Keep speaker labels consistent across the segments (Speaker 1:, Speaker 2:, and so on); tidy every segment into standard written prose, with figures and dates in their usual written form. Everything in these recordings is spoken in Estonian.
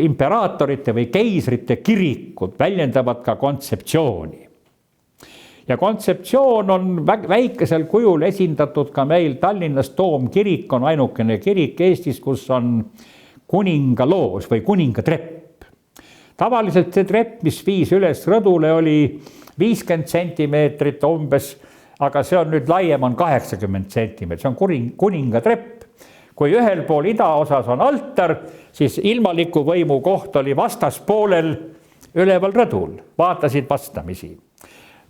Speaker 1: imperaatorite või keisrite kirikud väljendavad ka kontseptsiooni. Ja kontseptsioon on väikesel kujul esindatud ka meil Tallinnas. Toomkirik on ainukene kirik Eestis, kus on kuningaloos või kuningatrepp. Tavaliselt see trepp, mis viis üles rõdule, oli 50 sentimeetrit umbes, aga see on nüüd laiem, on 80 sentimeetrit. See on kuningatrepp. Kui ühel pool idaosas on altar, siis ilmaliku võimu koht oli vastaspoolel üleval rõdul. Vaatasid vastamisi.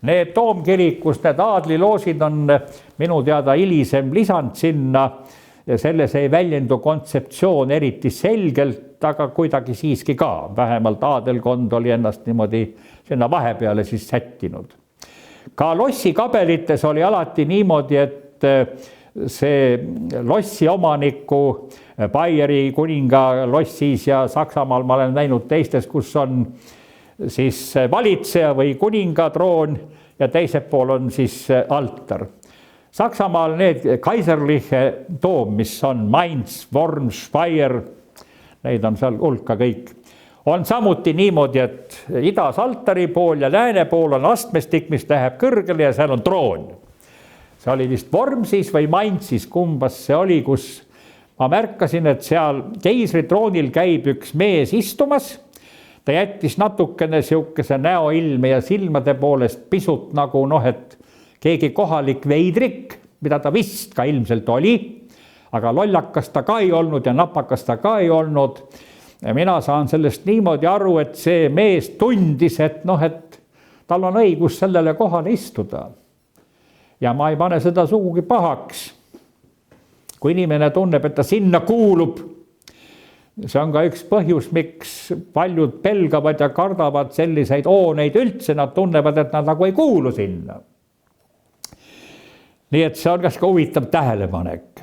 Speaker 1: Need toomkirikus, need aadliloosid on minu teada hilisem lisand sinna ja selles ei väljendu kontseptsioon eriti selgelt, aga kuidagi siiski ka. Vähemalt aadelkond oli ennast niimoodi sinna vahepeale siis sättinud. Ka lossikabelites oli alati niimoodi, et see lossi omaniku Baieri kuninga lossis ja Saksamaal ma olen näinud teistes, kus on siis valitseja või kuningatroon ja teisel pool on siis altar. Saksamaal need kaiserliche toom, mis on Mainz, Worms, Speyer, neid on seal hulka kõik, on samuti niimoodi, et idas altari pool ja lääne pool on astmestik, mis läheb kõrgele ja seal on troon. See oli vist Wormsis või Mainzis, kumbas see oli, kus ma märkasin, et seal keisritroonil käib üks mees istumas. Ta jättis natukene siukese näoilme ja silmade poolest pisut nagu et keegi kohalik veidrik, mida ta vist ka ilmselt oli, aga lollakas ta ka ei olnud ja napakas ta ka ei olnud. Ja mina saan sellest niimoodi aru, et see mees tundis, et et tal on õigus sellele kohale istuda. Ja ma ei pane seda sugugi pahaks. Kui inimene tunneb, et ta sinna kuulub, see on ka üks põhjus, miks paljud pelgavad ja kardavad selliseid hooneid üldse, nad tunnevad, et nad nagu ei kuulu sinna. Nii et see on ka huvitav tähelepanek.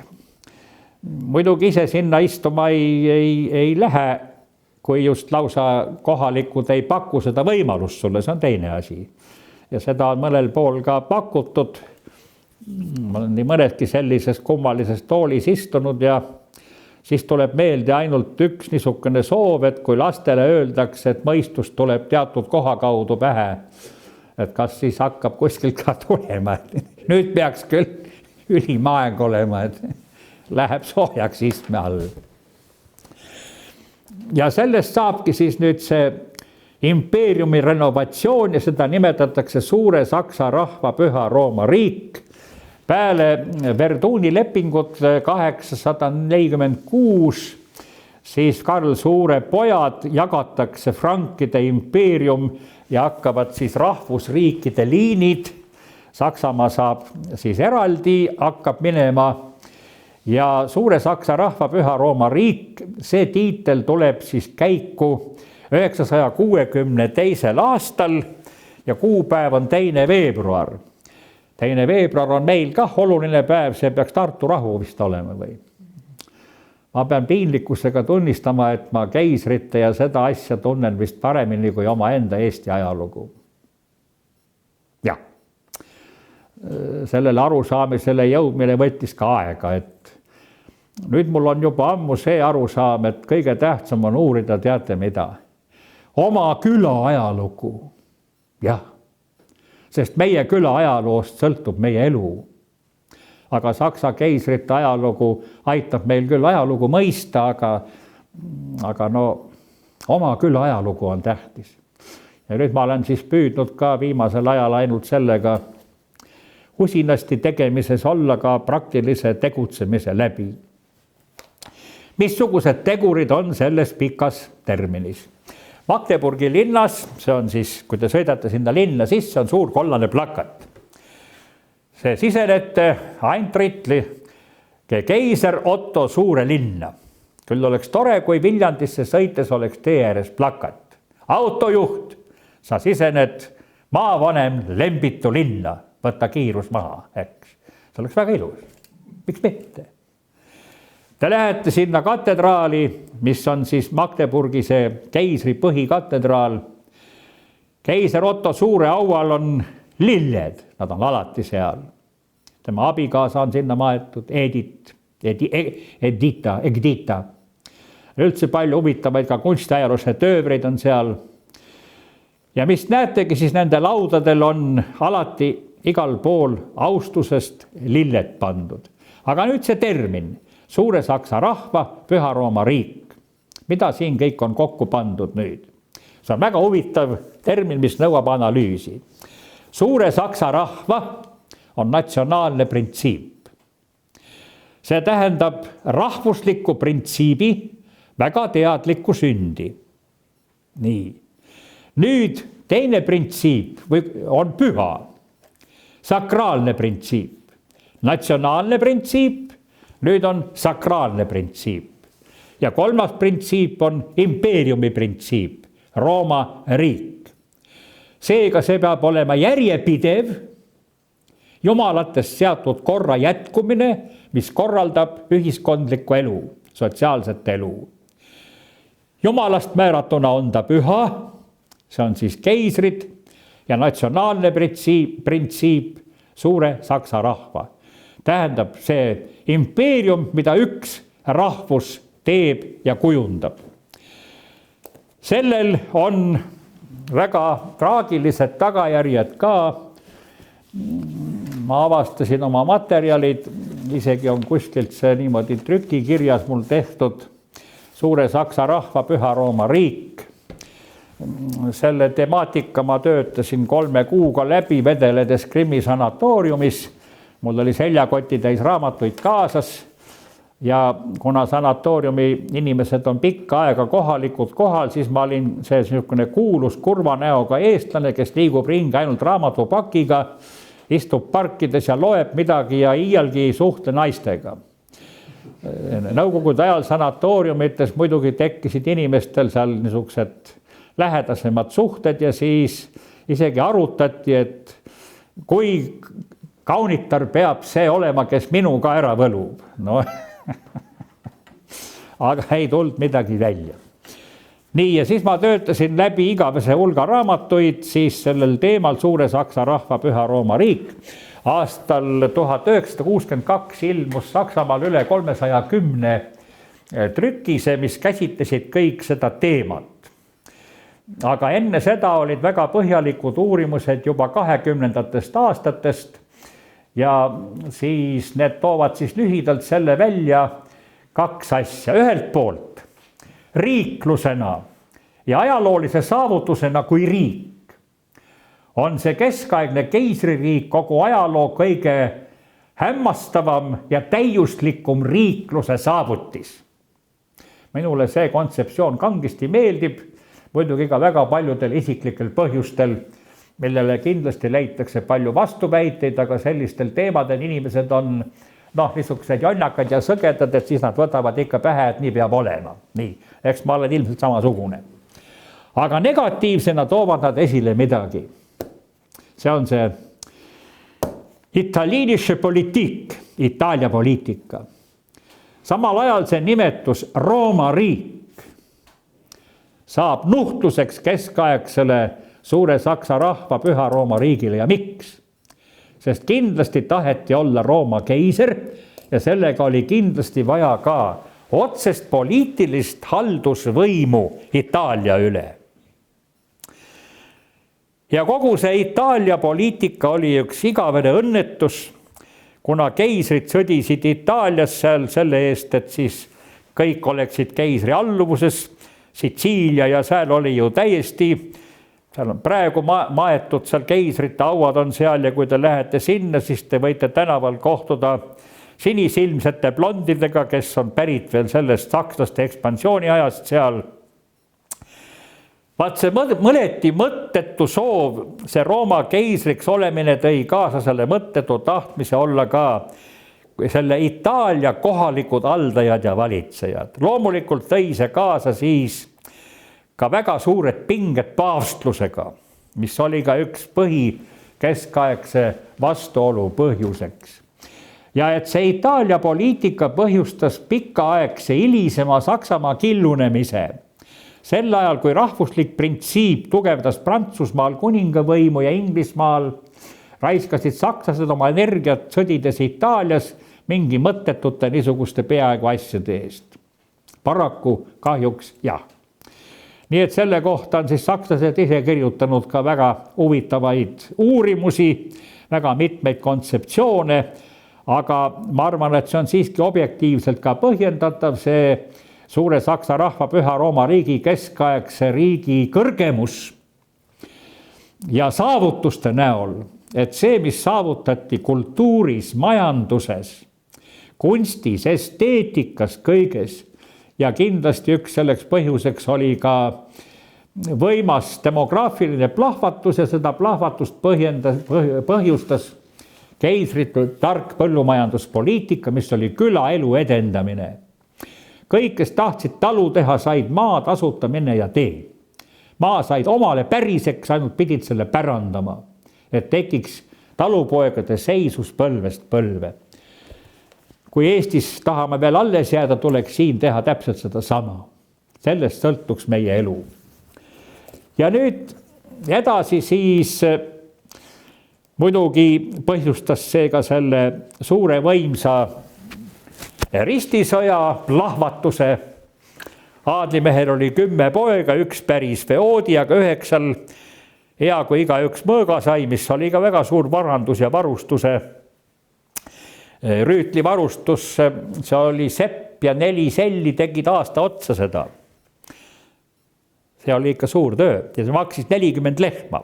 Speaker 1: Muidugi ise sinna istuma ei lähe, kui just lausa kohalikud ei paku seda võimalust sulle, see on teine asi. Ja seda on mõnel pool ka pakutud. Ma olen nii mõnedki sellises kummalises toolis istunud ja siis tuleb meelde ainult üks niisugune soov, et kui lastele öeldakse, et mõistus tuleb teatud koha kaudu pähe, et kas siis hakkab kuskilt ka tulema. Nüüd peaks küll ülim aeg olema, et läheb soojaks istme all. Ja sellest saabki siis nüüd see impeeriumi renovatsioon ja seda nimetatakse Suure Saksa rahva püha Rooma riik. Peale Verduni lepingut 846 siis Karl Suure pojad jagatakse frankide impeerium ja hakkavad siis rahvusriikide liinid. Saksamaa saab siis eraldi, hakkab minema ja Suure Saksa rahva püha Rooma riik, see tiitel tuleb siis käiku 962. aastal ja kuupäev on 2. veebruar. 2. veebruar on meil kah oluline päev, see peaks Tartu rahu vist olema või. Ma pean piinlikkusega tunnistama, et ma keisrite ja seda asja tunnen vist paremini kui oma enda Eesti ajalugu. Jah, sellele arusaamisele jõudmine võttis ka aega, et nüüd mul on juba ammu see arusaam, et kõige tähtsam on uurida, teate mida? Oma küla ajalugu. Jah. Sest meie küla ajaloost sõltub meie elu. Aga Saksa keisrite ajalugu aitab meil küll ajalugu mõista, aga oma küla ajalugu on tähtis. Ja nüüd ma olen siis püüdnud ka viimasel ajal ainult sellega usinasti tegemises olla ka praktilise tegutsemise läbi. Missugused tegurid on selles pikas terminis? Magdeburgi linnas, see on siis, kui te sõidate sinna linna sisse, on suur kollane plakat. See sisenete Eintritli keiser Otto suure linna. Küll oleks tore, kui Viljandisse sõites oleks tee ääres plakat. Autojuht, sa sisened maavanem Lembitu linna, võtta kiirus maha, eks. See oleks väga ilus. Miks mitte? Te lähete sinna katedraali, mis on siis Magdeburgi see keisri põhikatedraal. Keiser Otto suure aual on lilled, nad on alati seal. Tema abikaasa on sinna maetud, Edita. üldse palju huvitavaid ka kunstiajaloosse töövreid on seal. Ja mis näetegi, siis nende laudadel on alati igal pool austusest lilled pandud. Aga nüüd see termin, Suure Saksa rahva, Püha Rooma riik. Mida siin kõik on kokku pandud nüüd? See on väga huvitav termin, mis nõuab analüüsi. Suure Saksa rahva on natsionaalne printsiip. See tähendab rahvusliku printsiibi väga teadlikku sündi. Nii. Nüüd teine printsiip on püha, sakraalne printsiip, natsionaalne printsiip, nüüd on sakraalne printsiip. Ja kolmas printsiip on impeeriumi printsiip, Rooma riik. Seega see peab olema järjepidev, jumalatest seatud korra jätkumine, mis korraldab ühiskondlikku elu, sotsiaalset elu. Jumalast määratuna on ta püha, see on siis keisrid ja natsionaalne printsiip Suure Saksa rahva. Tähendab see impeerium, mida üks rahvus teeb ja kujundab. Sellel on väga traagilised tagajärjed ka. Ma avastasin oma materjalid, isegi on kuskilt see niimoodi trükikirjas mul tehtud Suure Saksa rahva, Püha Rooma riik. Selle temaatika ma töötasin 3 kuuga läbi vedeledes Krimmi sanatooriumis. Mul oli seljakoti täis raamatuid kaasas ja kuna sanatooriumi inimesed on pikka aega kohalikud kohal, siis ma olin see niisugune kuulus kurva näoga eestlane, kes liigub ringi ainult raamatupakiga, istub parkides ja loeb midagi ja iialgi ei suhtle naistega. Nõukogude ajal sanatooriumites muidugi tekkisid inimestel seal niisugused lähedasemad suhted ja siis isegi arutati, et kui kaunitar peab see olema, kes minuga ära võlub. No, aga ei tulnud midagi välja. Nii, ja siis ma töötasin läbi igavese hulga raamatuid siis sellel teemal Suure Saksa rahva, Püha Rooma riik. Aastal 1962 ilmus Saksamaal üle 310 trükise, mis käsitlesid kõik seda teemat. Aga enne seda olid väga põhjalikud uurimused juba 20. aastatest ja siis need toovad siis lühidalt selle välja 2 asja. Ühelt poolt riiklusena ja ajaloolise saavutusena kui riik on see keskaegne keisririik kogu ajaloo kõige hämmastavam ja täiuslikum riikluse saavutis. Minule see kontseptsioon kangesti meeldib, muidugi ka väga paljudel isiklikel põhjustel, millele kindlasti leitakse palju vastuväiteid, aga sellistel teemadel inimesed on niisugused jonnakad ja sõgedad, et siis nad võtavad ikka pähe, et nii peab olema. Nii, eks ma olen ilmselt samasugune. Aga negatiivsena toovad nad esile midagi. See on see italiinische poliitik, Itaalia poliitika. Samal ajal see nimetus Rooma riik saab nuhtluseks keskaegsele Suure Saksa rahva, Püha Rooma riigile ja miks? Sest kindlasti taheti olla Rooma keiser ja sellega oli kindlasti vaja ka otsest poliitilist haldusvõimu Itaalia üle. Ja kogu see Itaalia poliitika oli üks igavene õnnetus, kuna keisrid sõdisid Itaalias seal selle eest, et siis kõik oleksid keisri alluvuses. Sitsiilia ja seal oli ju täiesti, seal on praegu maetud, seal keisrite hauad on seal ja kui te lähete sinna, siis te võite tänaval kohtuda sinisilmsete blondidega, kes on pärit veel sellest sakslaste ekspansiooni ajast seal. Vaat see mõneti mõttetu soov, see Rooma keisriks olemine tõi kaasa selle mõttetu tahtmise olla ka selle Itaalia kohalikud aldajad ja valitsejad. Loomulikult tõi see kaasa siis ka väga suured pinged paavstlusega, mis oli ka üks keskaegse vastuolu põhjuseks. Ja et see Itaalia poliitika põhjustas pikaaegse hilisema Saksamaa killunemise. Sel ajal, kui rahvuslik printsiip tugevdas Prantsusmaal kuningavõimu ja Inglismaal, raiskasid sakslased oma energiat sõdides Itaalias mingi mõttetute niisuguste peaaegu asjade eest. Paraku kahjuks jah. Nii et selle kohta on siis sakslased ise kirjutanud ka väga huvitavaid uurimusi, väga mitmeid kontseptsioone, aga ma arvan, et see on siiski objektiivselt ka põhjendatav, see suure Saksa rahva Püha Rooma riigi keskaegse riigi kõrgemus ja saavutuste näol, et see, mis saavutati kultuuris, majanduses, kunstis, esteetikas, kõiges, ja kindlasti üks selleks põhjuseks oli ka võimas demograafiline plahvatus ja seda plahvatust põhjustas keisrite tark põllumajanduspoliitika, mis oli külaelu edendamine. Kõik, kes tahtsid talu teha, said maa tasuta mine ja tee. Maa said omale päriseks, ainult pidid selle pärandama, et tekiks talupoegade seisus põlvest põlve. Kui Eestis tahame veel alles jääda, tuleks siin teha täpselt seda sama. Sellest sõltuks meie elu. Ja nüüd edasi siis muidugi põhjustas see ka selle suure võimsa ristisõja plahvatuse. Aadlimehel oli 10 poega, 1 päris feoodi, aga 9 hea, kui igaüks mõõga sai, mis oli ka väga suur varandus ja varustuse. Rüütli varustus, see oli sepp ja 4 selli tegid aasta otsa seda. See oli ikka suur töö ja see maksis 40 lehma.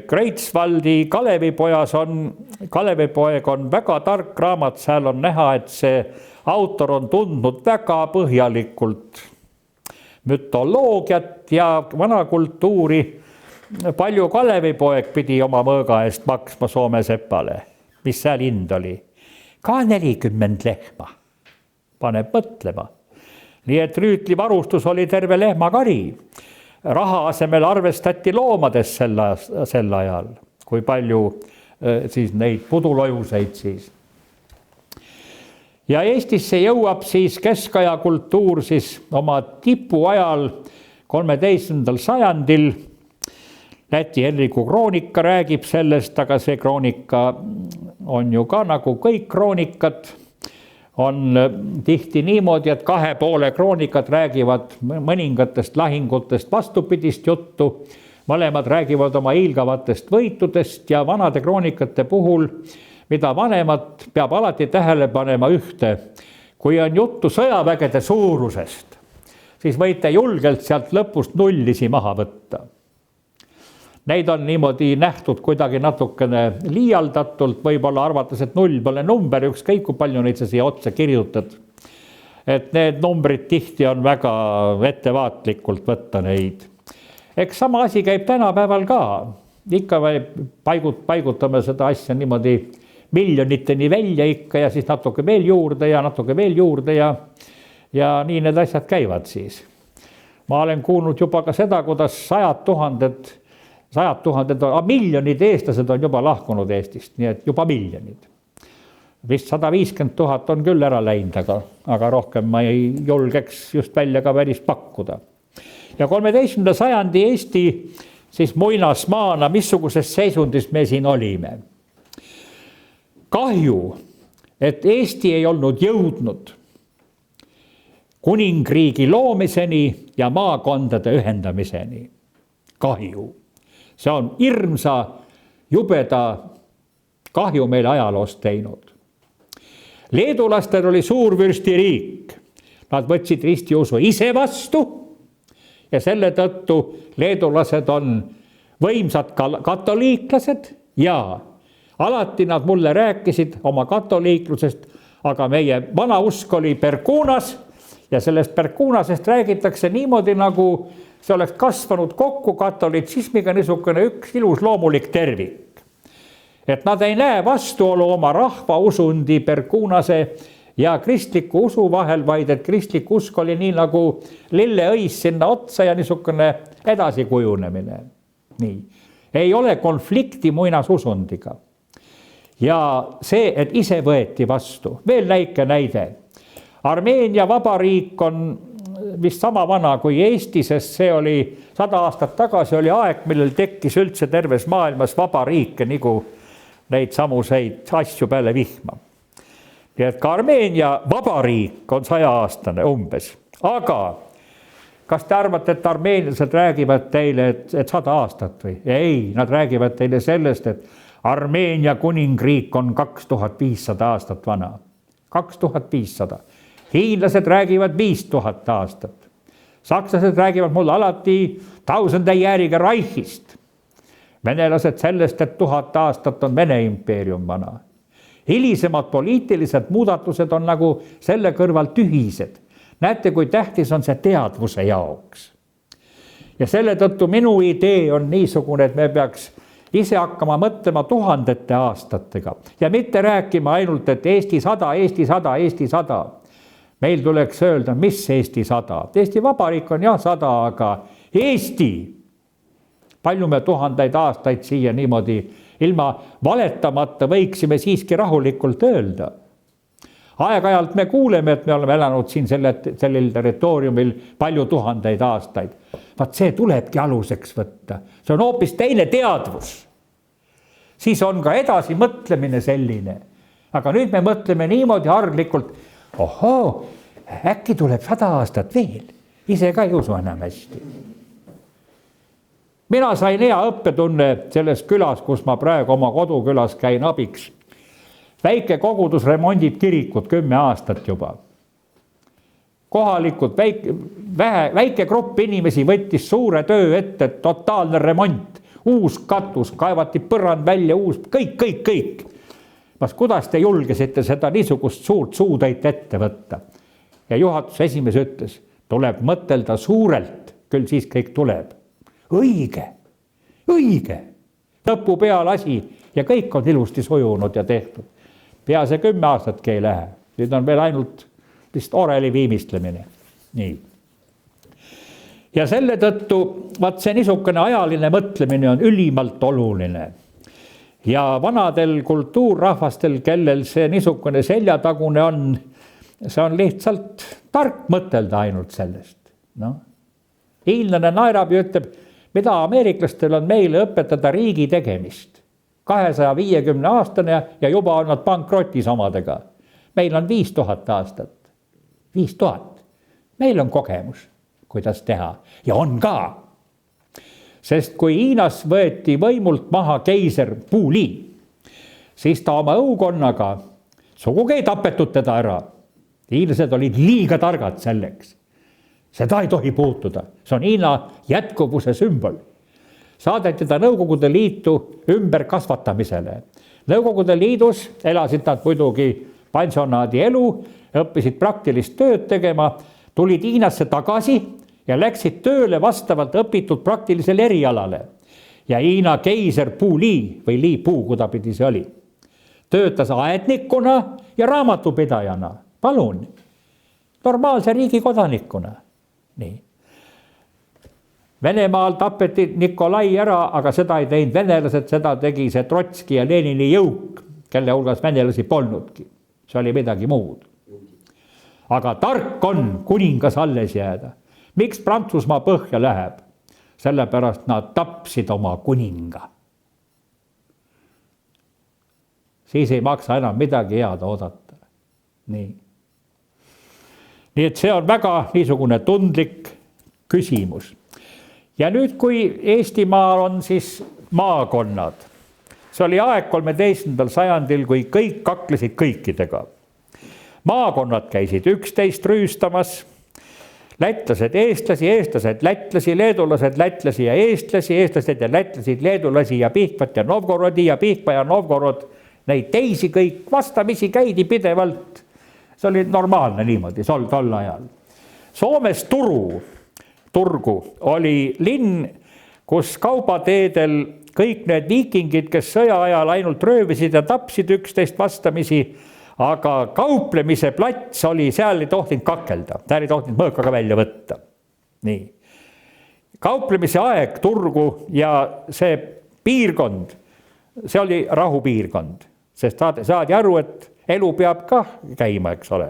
Speaker 1: Greitsvaldi Kalevipoeg on väga tark raamat, seal on näha, et see autor on tundnud väga põhjalikult mütoloogiat ja vanakultuuri. Palju Kalevipoeg pidi oma mõõga eest maksma Soome sepale. Mis seal hind oli? Ka 40 lehma. Paneb mõtlema. Nii et rüütli varustus oli terve lehmakari. Raha asemel arvestati loomades sel ajal, kui palju siis neid pudulojuseid siis. Ja Eestisse jõuab siis keskaja kultuur siis oma tipu ajal 13. sajandil. Läti Henriku kroonika räägib sellest, aga see kroonika on ju ka nagu kõik kroonikad, on tihti niimoodi, et 2 poole kroonikad räägivad mõningatest lahingutest vastupidist juttu, mõlemad räägivad oma hiilgavatest võitudest ja vanade kroonikate puhul, mida vanemad peab alati tähele panema ühte, kui on juttu sõjavägede suurusest, siis võite julgelt sealt lõpust nullisi maha võtta. Neid on niimoodi nähtud kuidagi natukene liialdatult, võib-olla arvates, et 0 pole number, ükskõik kui palju neid sa siia otsa kirjutad. Et need numbrid tihti on väga ettevaatlikult võtta neid. Eks sama asi käib tänapäeval ka. Ikka paigutame seda asja niimoodi miljoniteni välja ikka ja siis natuke veel juurde ja natuke veel juurde ja nii need asjad käivad siis. Ma olen kuulnud juba ka seda, kuidas 100 000, miljonid eestlased on juba lahkunud Eestist, nii et juba miljonid. Vist 150 000 on küll ära läinud, aga rohkem ma ei julgeks just välja ka päris pakkuda. Ja 13. sajandi Eesti siis muinasmaana, missuguses seisundis me siin olime. Kahju, et Eesti ei olnud jõudnud kuningriigi loomiseni ja maakondade ühendamiseni. Kahju. See on hirmsa, jubeda kahju meile ajaloost teinud. Leedulastel oli suurvürstiriik. Nad võtsid ristiusu ise vastu ja selle tõttu leedulased on võimsad katoliiklased ja alati nad mulle rääkisid oma katoliiklusest, aga meie vana usk oli Perkunas ja sellest Perkunasest räägitakse niimoodi, nagu see oleks kasvanud kokku katolitsismiga niisugune üks ilus loomulik tervik. Et nad ei näe vastuolu oma rahva usundi Perkunase ja kristliku usu vahel, vaid et kristlik usk oli nii nagu lilleõis sinna otsa ja niisugune edasikujunemine. Nii. Ei ole konflikti muinasusundiga. Ja see, et ise võeti vastu. Veel väike näide. Armeenia vabariik on vist sama vana kui Eesti, sest see oli 100 aastat tagasi oli aeg, millel tekkis üldse terves maailmas vabariike, nagu neid samuseid asju peale vihma. Nii et ka Armeenia vabariik on 100-aastane umbes. Aga kas te arvate, et armeenlased räägivad teile, et 100 aastat või? Ei, nad räägivad teile sellest, et Armeenia kuningriik on 2500 aastat vana. 2500. Hiinlased räägivad 5000 aastat. Sakslased räägivad mulle alati Tausendjährige Reichist. Venelased sellest, et 1000 aastat on Vene impeerium vana. Hilisemad poliitilised muudatused on nagu selle kõrval tühised. Näete, kui tähtis on see teadvuse jaoks. Ja selle tõttu minu idee on niisugune, et me peaks ise hakkama mõtlema 1000 aastatega ja mitte rääkima ainult, et Eesti 100, Eesti 100, Eesti 100. Meil tuleks öelda, mis Eesti 100. Eesti Vabariik on jah 100, aga Eesti, palju me 1000 aastaid siia niimoodi ilma valetamata võiksime siiski rahulikult öelda. Aeg-ajalt me kuuleme, et me oleme elanud siin sellel territooriumil palju 1000 aastaid. Vaat see tulebki aluseks võtta. See on hoopis teine teadvus. Siis on ka edasi mõtlemine selline. Aga nüüd me mõtleme niimoodi arglikult, ohoo, äkki tuleb 100 aastat veel. Ise ka ei usu enam hästi. Mina sain hea õppetunne selles külas, kus ma praegu oma kodukülas käin abiks. Väike kogudus remondib kirikut 10 aastat juba. Kohalikud väike grupp inimesi võttis suure töö ette, totaalne remont, uus katus, kaevati põrand välja, uus, kõik. Kuidas te julgesite seda niisugust suurt suutäit ette võtta? Ja juhatuse esimees ütles, tuleb mõtelda suurelt, küll siis kõik tuleb. Õige. Lõpu peal asi ja kõik on ilusti sujunud ja tehtud. Pea see 10 aastatki ei lähe. Nüüd on veel ainult vist oreli viimistlemine. Nii. Ja selle tõttu, vaat see niisugune ajaline mõtlemine on ülimalt oluline. Ja vanadel kultuurrahvastel, kellel see niisugune seljatagune on, see on lihtsalt tark mõtelda ainult sellest. No. Hiinlane naerab ja ütleb, mida ameeriklastel on meile õpetada riigi tegemist. 250 aastane ja juba on nad pankrotis omadega. Meil on 5000 aastat. 5000. Meil on kogemus, kuidas teha. Ja on ka. Sest kui Hiinas võeti võimult maha keiser Pu Li, siis ta oma õukonnaga sugugi ei tapetud teda ära. Hiinlased olid liiga targad selleks. Seda ei tohi puutuda. See on Hiina jätkuvuse sümbol. Saadeti ta Nõukogude Liitu ümber kasvatamisele. Nõukogude Liidus elasid nad muidugi pensionaadi elu, õppisid praktilist tööd tegema, tulid Hiinasse tagasi ja läksid tööle vastavalt õpitud praktilisele erialale. Ja Hiina keiser Pu Li või Li Pu, kudapidi see oli, töötas aednikuna ja raamatupidajana. Palun, normaalse riigi kodanikuna. Nii. Venemaal tapeti Nikolai ära, aga seda ei teinud venelased, seda tegi see Trotski ja Lenini jõuk, kelle hulgas venelasi polnudki. See oli midagi muud. Aga tark on kuningas alles jääda. Miks Prantsusmaa põhja läheb? Sellepärast nad tapsid oma kuninga. Siis ei maksa enam midagi head oodata. Nii et see on väga niisugune tundlik küsimus. Ja nüüd, kui Eestimaal on siis maakonnad, see oli aeg 13. sajandil, kui kõik kaklesid kõikidega. Maakonnad käisid üksteist rüüstamas, lätlased, eestlasi, eestlased, lätlasi, leedulased, lätlasi ja eestlasi, eestlased ja lätlasid, leedulasi ja Pihkvat ja Novgorodi ja Pihkva ja Novgorod, neid teisi kõik vastamisi käidi pidevalt. See oli normaalne niimoodi tol ajal. Soomes turgu oli linn, kus kaubateedel kõik need viikingid, kes sõja ajal ainult röövisid ja tapsid üksteist vastamisi, aga kauplemise plats oli, seal ei tohtinud kakelda, seal ei tohtinud mõõkaga välja võtta. Nii. Kauplemise aeg turgu ja see piirkond, see oli rahupiirkond, sest saadi aru, et elu peab ka käima, eks ole.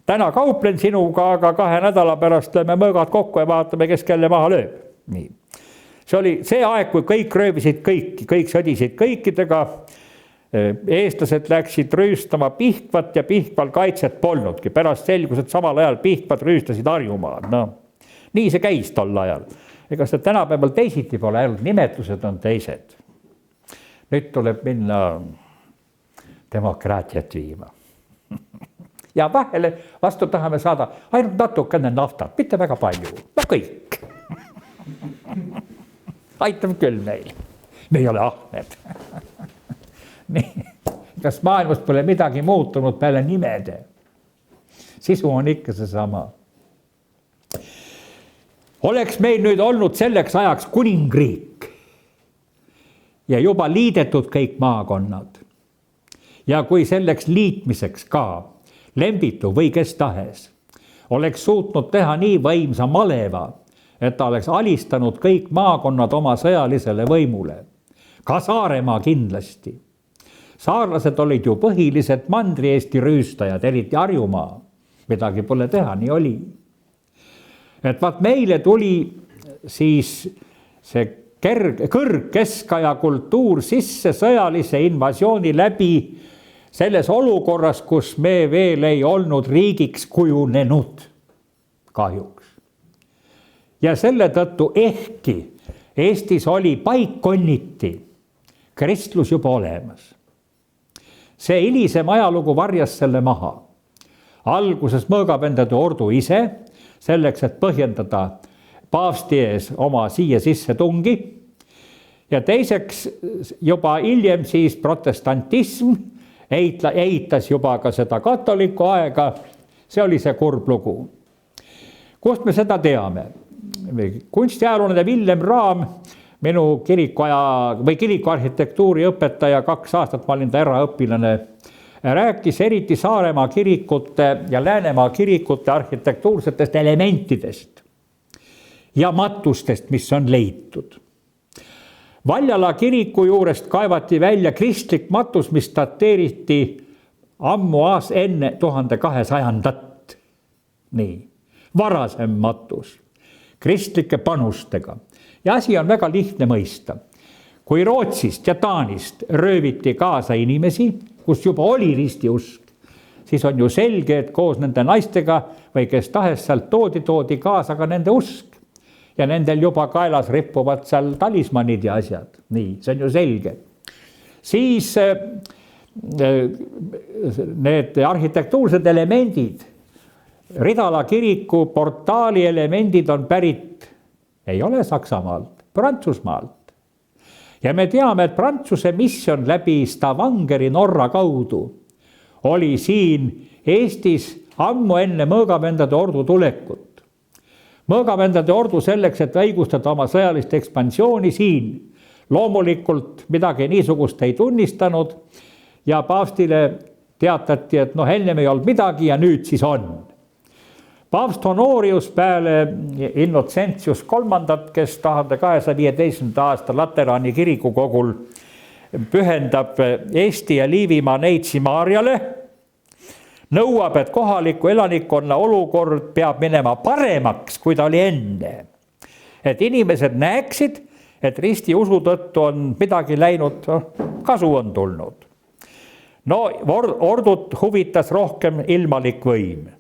Speaker 1: Täna kauplen sinuga, aga 2 nädala pärast lööme mõõgad kokku ja vaatame, kes kelle maha lööb. Nii. See oli see aeg, kui kõik röövisid kõiki, kõik sõdisid kõikidega. Eestlased läksid rüüstama Pihkvat ja Pihkval kaitset polnudki. Pärast selgus, et samal ajal Pihkvad rüüstasid Harjumaad. No, nii see käis tol ajal. Ega seda tänapäeval teisiti pole, ainult nimetused on teised. Nüüd tuleb minna demokraatiat viima. Ja vahele vastu tahame saada ainult natukene naftat, mitte väga palju. No kõik. Aitab küll meil. Me ei ole ahned. Nii. Kas maailmas pole midagi muutunud peale nimede? Sisu on ikka see sama. Oleks meil nüüd olnud selleks ajaks kuningriik ja juba liidetud kõik maakonnad. Ja kui selleks liitmiseks ka Lembitu või kes tahes oleks suutnud teha nii võimsa maleva, et ta oleks alistanud kõik maakonnad oma sõjalisele võimule. Ka Saaremaa kindlasti. Saarlased olid ju põhilised Mandri-Eesti rüüstajad, eriti Harjumaa. Midagi pole teha, nii oli. Et vaat meile tuli siis see kõrgkeskaja kultuur sisse sõjalise invasiooni läbi selles olukorras, kus me veel ei olnud riigiks kujunenud kahjuks. Ja selle tõttu ehkki Eestis oli paikkonniti kristlus juba olemas. See hilisem ajalugu varjas selle maha. Alguses mõõgapendade ordu ise, selleks, et põhjendada paavsti ees oma siia sisse tungi. Ja teiseks juba hiljem siis protestantism eitas juba ka seda katoliku aega. See oli see kurb lugu. Kust me seda teame? Kunstiajalooline Villem Raam, minu kirikuarhitektuuri õpetaja, 2 aastat ma olin ta eraõpilane, rääkis eriti Saaremaa kirikute ja Läänemaa kirikute arhitektuursetest elementidest ja matustest, mis on leitud. Valjala kiriku juurest kaevati välja kristlik matus, mis dateeriti ammu enne 1200. Nii, varasem matus, kristlike panustega. Ja asi on väga lihtne mõista. Kui Rootsist ja Taanist rööviti kaasa inimesi, kus juba oli ristiusk, siis on ju selge, et koos nende naistega või kes tahes sealt toodi kaasa ka nende usk. Ja nendel juba kaelas rippuvad seal talismanid ja asjad. Nii, see on ju selge. Siis need arhitektuursed elemendid, Ridala kiriku portaali elemendid on pärit, ei ole Saksamaalt, Prantsusmaalt. Ja me teame, et Prantsuse missioon läbi Stavangeri Norra kaudu oli siin Eestis ammu enne mõõgapendade ordu tulekut. Mõõgapendade ordu selleks, et õigustada oma sõjalist ekspansiooni siin, loomulikult midagi niisugust ei tunnistanud ja paavstile teatati, et ennem ei olnud midagi ja nüüd siis on. Paavst Honorius peale Innocentius III, kes 1215. aasta Lateraani kirikukogul pühendab Eesti ja Liivimaa Neitsi Maarjale, nõuab, et kohaliku elanikkonna olukord peab minema paremaks, kui ta oli enne. Et inimesed näeksid, et risti usu tõttu on midagi läinud, kasu on tulnud. Ordut huvitas rohkem ilmalik võim.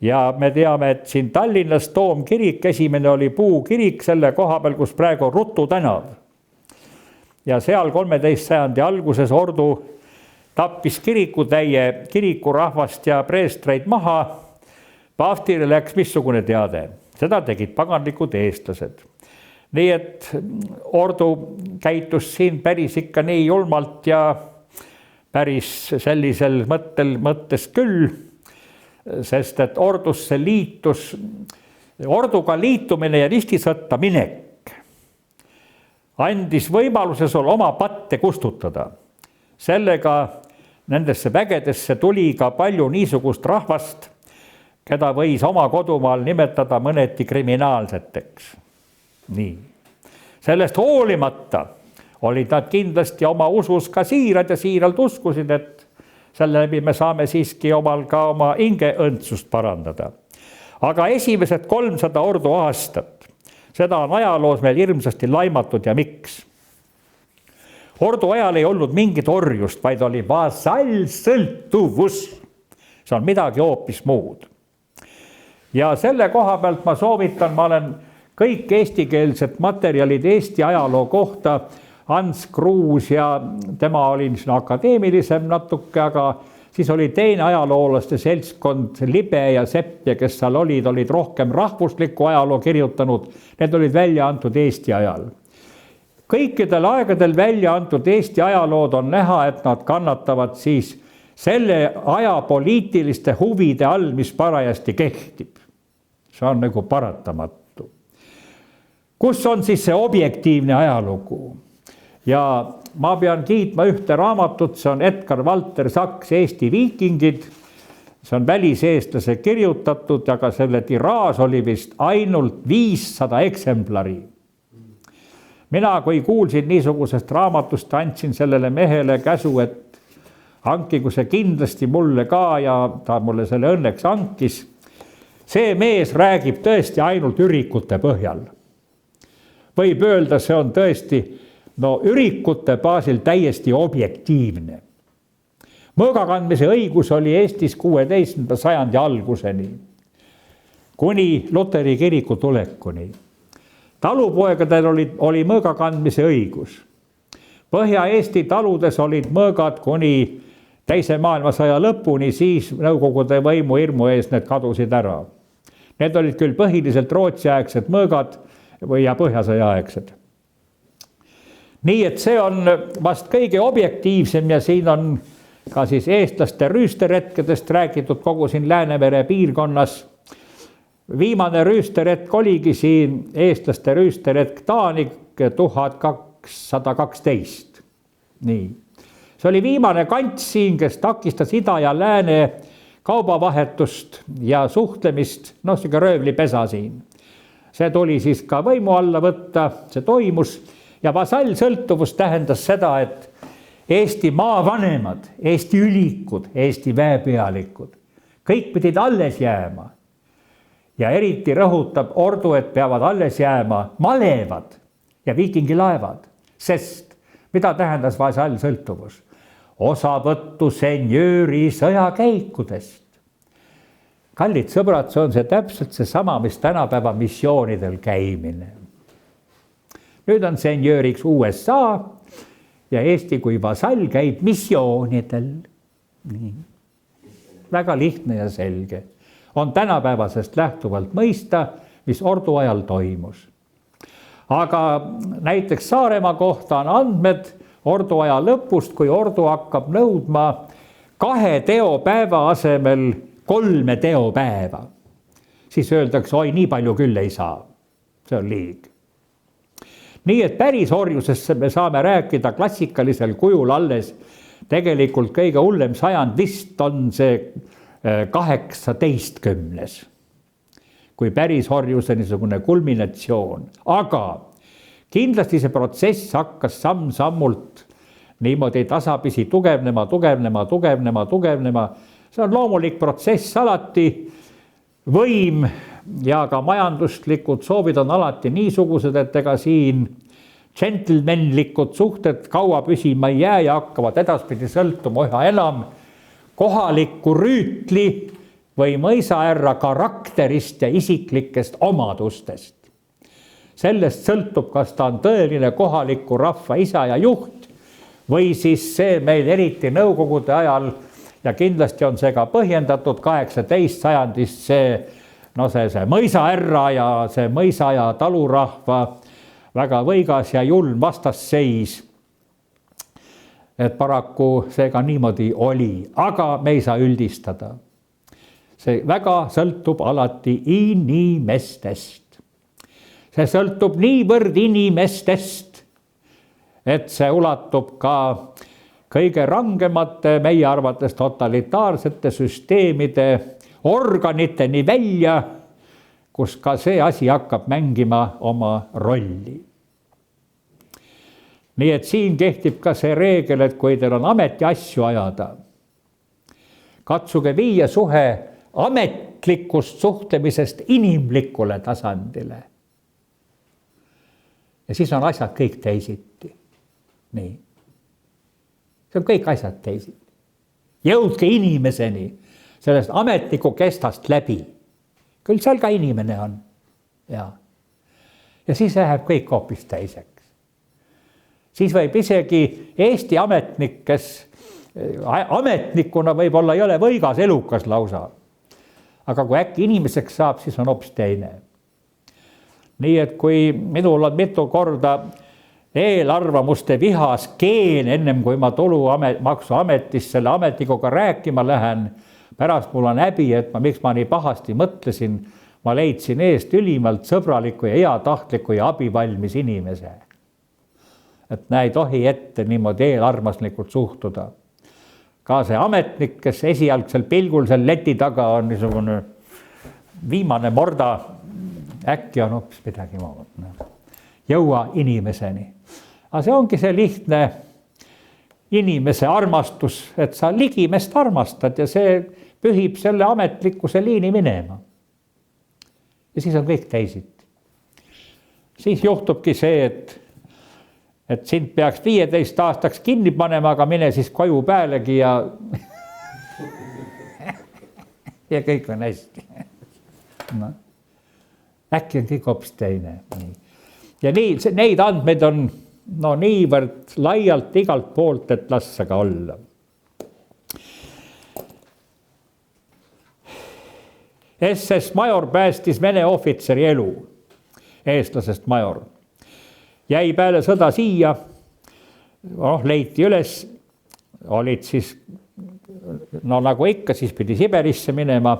Speaker 1: Ja me teame, et siin Tallinnas Toomkirik, esimene oli puukirik selle koha peal, kus praegu on Rutu tänav. Ja seal 13. sajandi alguses ordu tappis kirikutäie kirikurahvast ja preestreid maha. Paavstile läks missugune teade. Seda tegid paganlikud eestlased. Nii et ordu käitus siin päris ikka nii julmalt ja päris sellisel mõttes küll, sest et ordusse liitus, orduga liitumine ja ristisõtta minek andis võimaluse sul oma patte kustutada. Sellega nendesse vägedesse tuli ka palju niisugust rahvast, keda võis oma kodumaal nimetada mõneti kriminaalseteks. Nii. Sellest hoolimata olid nad kindlasti oma usus ka siirad ja siiralt uskusid, et selle läbi me saame siiski omal ka oma hingeõndsust parandada. Aga esimesed 300 ordu aastat, seda on ajaloos meil hirmsasti laimatud ja miks? Ordu ajal ei olnud mingit orjust, vaid oli vasallsõltuvus. See on midagi hoopis muud. Ja selle koha pealt ma soovitan, ma olen kõik eestikeelsed materjalid Eesti ajaloo kohta, Ants Kruus ja tema oli akadeemilisem natuke, aga siis oli teine ajaloolaste seltskond, Libe ja Sepp, ja kes seal olid rohkem rahvuslikku ajaloo kirjutanud, need olid välja antud Eesti ajal. Kõikidel aegadel välja antud Eesti ajalood on näha, et nad kannatavad siis selle aja poliitiliste huvide all, mis parajasti kehtib. See on nagu paratamatu. Kus on siis see objektiivne ajalugu? Ja ma pean kiitma ühte raamatut, see on Edgar Valter Saks Eesti viikingid. See on väliseestlase kirjutatud, aga selle tiraaž oli vist ainult 500 eksemplari. Mina, kui kuulsin niisugusest raamatust, andsin sellele mehele käsu, et hankigu see kindlasti mulle ka, ja ta mulle selle õnneks hankis. See mees räägib tõesti ainult ürikute põhjal. Võib öelda, see on tõesti ürikute baasil täiesti objektiivne. Mõõgakandmise õigus oli Eestis 16. sajandi alguseni, kuni Luteri kiriku tulekuni. Talupoegadel oli mõõgakandmise õigus. Põhja-Eesti taludes olid mõõgad kuni teise maailmasõja lõpuni, siis Nõukogude võimu hirmu ees need kadusid ära. Need olid küll põhiliselt rootsiaegsed mõõgad ja põhjasõjaaegsed. Nii et see on vast kõige objektiivsem ja siin on ka siis eestlaste rüüsteretkedest räägitud kogu siin Läänemere piirkonnas. Viimane rüüsteretk oligi siin eestlaste rüüsteretk Taani 1212. Nii. See oli viimane kants siin, kes takistas ida ja lääne kaubavahetust ja suhtlemist, siuke röövlipesa siin. See tuli siis ka võimu alla võtta, see toimus. Ja vasallsõltuvus tähendas seda, et Eesti maavanemad, Eesti ülikud, Eesti väepealikud, kõik pidid alles jääma. Ja eriti rõhutab ordu, et peavad alles jääma malevad ja viikingilaevad, sest mida tähendas vasallsõltuvus? Osavõttu senjööri sõjakäikudest. Kallid sõbrad, see on see täpselt seesama, mis tänapäeva missioonidel käimine. Nüüd on senjööriks USA ja Eesti kui vasall käib missioonidel. Nii. Väga lihtne ja selge. On tänapäevasest lähtuvalt mõista, mis ordu ajal toimus. Aga näiteks Saaremaa kohta on andmed ordu aja lõpust, kui ordu hakkab nõudma 2 teopäeva asemel 3 teopäeva. Siis öeldakse, oi, nii palju küll ei saa. See on liig. Nii et päris orjusesse me saame rääkida klassikalisel kujul alles. Tegelikult kõige hullem sajand vist on see 18. Kui päris orjuse niisugune kulminatsioon. Aga kindlasti see protsess hakkas samm-sammult niimoodi tasapisi tugevnema. See on loomulik protsess alati. Võim ja ka majanduslikud soovid on alati niisugused, et ega siin džentelmenlikud suhted kaua püsima ei jää ja hakkavad edaspidi sõltuma üha enam kohaliku rüütli või mõisaärra karakterist ja isiklikest omadustest. Sellest sõltub, kas ta on tõeline kohaliku rahva isa ja juht või siis see meil eriti nõukogude ajal ja kindlasti on see ka põhjendatud 18. sajandist see mõisaärra ja see mõisa ja talurahva väga võigas ja julm vastasseis. Et paraku see ka niimoodi oli, aga me ei saa üldistada. See väga sõltub alati inimestest. See sõltub niivõrd inimestest, et see ulatub ka kõige rangemate meie arvates totalitaarsete süsteemide organiteni välja, kus ka see asi hakkab mängima oma rolli. Nii et siin kehtib ka see reegel, et kui teil on ametiasju ajada, katsuge viia suhe ametlikust suhtlemisest inimlikule tasandile. Ja siis on asjad kõik teisiti. Nii. see on kõik asjad teised. Jõudke inimeseni sellest ametniku kestast läbi. Küll seal ka inimene on. Ja siis läheb kõik hoopis teiseks. Siis võib isegi Eesti ametnik, kes ametnikuna võib-olla ei ole võigas elukas lausa. Aga kui äkki inimeseks saab, siis on hoopis teine. Nii et kui minul on mitu korda eelarvamuste vihas keen, ennem kui ma tulumaksuametis selle ametnikuga rääkima lähen, pärast mul on häbi, et miks ma nii pahasti mõtlesin, ma leidsin eest ülimalt sõbraliku ja heatahtliku ja abivalmis inimese. Et näe, ei tohi ette niimoodi eelarmaslikult suhtuda. Ka see ametnik, kes esialgsel pilgul seal leti taga on niisugune viimane morda, äkki on hoopis midagi muud. Jõua inimeseni. Aga see ongi see lihtne inimese armastus, et sa ligimest armastad ja see pühib selle ametlikkuse liini minema. Ja siis on kõik teised. Siis juhtubki see, et sind peaks 15 aastaks kinni panema, aga mine siis koju päälegi ja kõik on hästi. No. Äkki on kõik hoopis teine. Ja neid andmeid on niivõrd laialt igalt poolt, et lassa ka olla. SS major päästis Vene ohvitseri elu, eestlasest major. Jäi peale sõda siia, leiti üles, olid siis, nagu ikka, siis pidi Siberisse minema,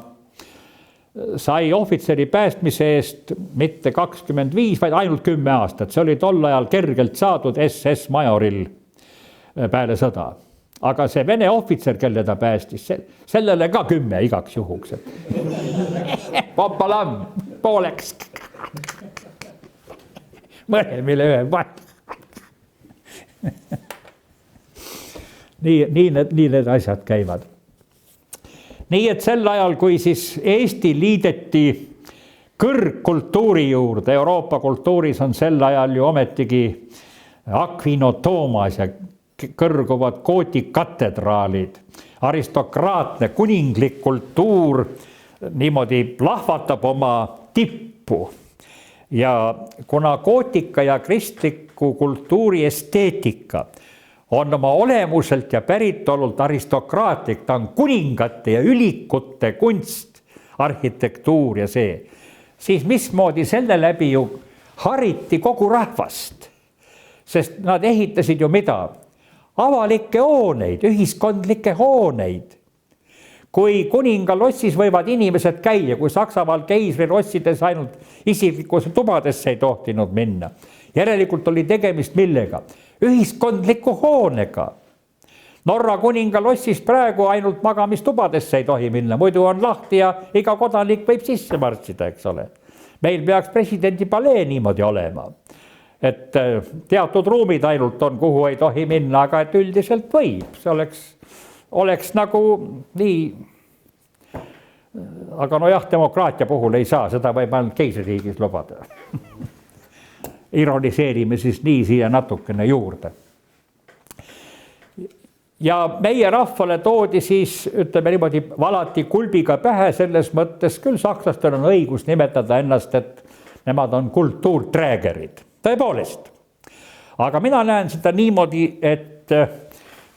Speaker 1: sai ohvitseri päästmise eest mitte 25, vaid ainult 10 aastat. See oli tol ajal kergelt saadud SS majoril peale sõda. Aga see Vene ohvitser, kelle ta päästis, sellele ka 10 igaks juhuks. Popalam, pooleks. Mõlemile ühe vaid. Nii need asjad käivad. Nii et sel ajal, kui siis Eesti liideti kõrgkultuuri juurde, Euroopa kultuuris on sel ajal ju ometigi Aquino Toomas ja kõrguvad gootikatedraalid, aristokraatne kuninglik kultuur niimoodi plahvatab oma tippu. Ja kuna gootika ja kristliku kultuuri esteetika on oma olemuselt ja päritolult aristokraatlik, ta on kuningate ja ülikute kunst, arhitektuur ja see, siis mismoodi selle läbi ju hariti kogu rahvast, sest nad ehitasid ju mida? Avalikke hooneid, ühiskondlikke hooneid. Kui kuningalossis võivad inimesed käia, kui Saksamaal keisri rossides ainult isiklikus tubadesse ei tohtinud minna. Järelikult oli tegemist millega? Ühiskondliku hoonega. Norra kuningalossis praegu ainult magamistubadesse ei tohi minna, muidu on lahti ja iga kodanik võib sisse marssida, eks ole. Meil peaks presidendi palee niimoodi olema. Et teatud ruumid ainult on, kuhu ei tohi minna, aga et üldiselt võib. See oleks nagu nii, aga demokraatia puhul ei saa, seda võib ainult keisririigis lubada. Ironiseerime siis nii siia natukene juurde. Ja meie rahvale toodi siis, ütleme niimoodi, valati kulbiga pähe selles mõttes, küll sakslastel on õigus nimetada ennast, et nemad on kultuurträgerid. Tõepoolest. Aga mina näen seda niimoodi, et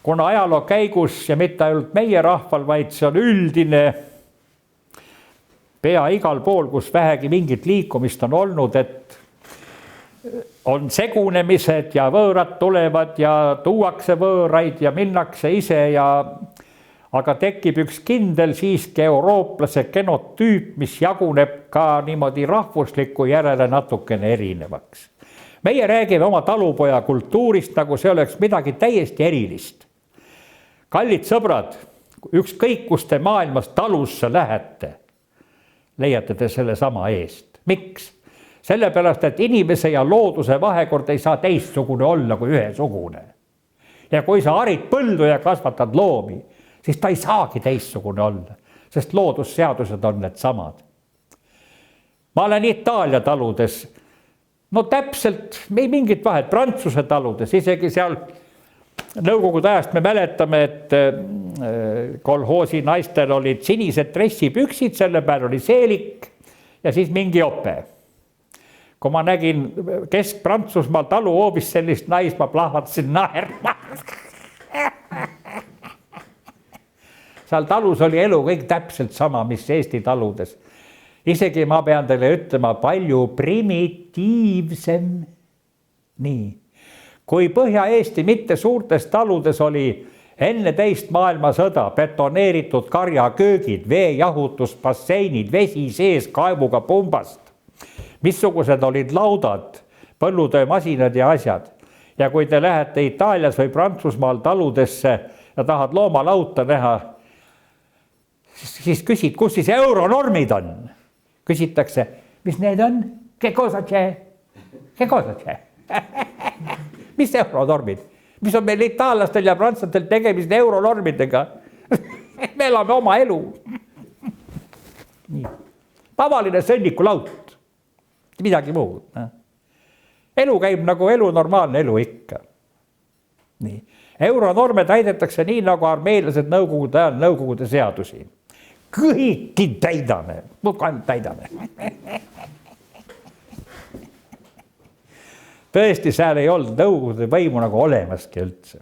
Speaker 1: kuna ajaloo käigus ja mitte ainult meie rahval, vaid see on üldine pea igal pool, kus vähegi mingit liikumist on olnud, et on segunemised ja võõrad tulevad ja tuuakse võõraid ja minnakse ise aga tekib üks kindel siiski eurooplase genotüüp, mis jaguneb ka niimoodi rahvusliku järele natukene erinevaks. Meie räägime oma talupoja kultuurist, nagu see oleks midagi täiesti erilist. Kallid sõbrad, ükskõik kus te maailmas talusse lähete, leiate te selle sama eest. Miks? Sellepärast, et inimese ja looduse vahekord ei saa teistsugune olla kui ühesugune. Ja kui sa harid põldu ja kasvatad loomi, siis ta ei saagi teistsugune olla, sest loodusseadused on need samad. Ma olen Itaalia taludes, täpselt, ei mingit vahet, Prantsuse taludes, isegi seal Nõukogude ajast me mäletame, et kolhoosi naistel olid sinised dressipüksid, selle peal oli seelik ja siis mingi jope. Kui ma nägin Kesk-Prantsusmaal taluhoovis sellist naist, ma plahvatasin naerma. Seal talus oli elu kõik täpselt sama, mis Eesti taludes. Isegi ma pean teile ütlema, palju primitiivsem. Nii. Kui Põhja-Eesti mitte suurtes taludes oli enne teist maailmasõda betoneeritud karjaköögid, veejahutus, basseinid, vesi sees kaevuga pumbast, missugused olid laudad, põllutöömasinad ja asjad. Ja kui te lähete Itaalias või Prantsusmaal taludesse ja tahad loomalauta näha, siis küsid, kus siis euronormid on? Küsitakse, mis need on? Que cosa c'è? Mis euronormid? Mis on meil itaallastel ja prantslastel tegemist euronormidega? Me elame oma elu. Nii. Tavaline sõnnikulaut. Midagi muud. Elu käib nagu elu, normaalne elu ikka. Nii. Euronorme täidetakse nii, nagu armeelased nõukogude ajal nõukogude seadusi. Kõiki täidame. Täidame. Tõesti, seal ei olnud nõukogude võimu nagu olemaski üldse.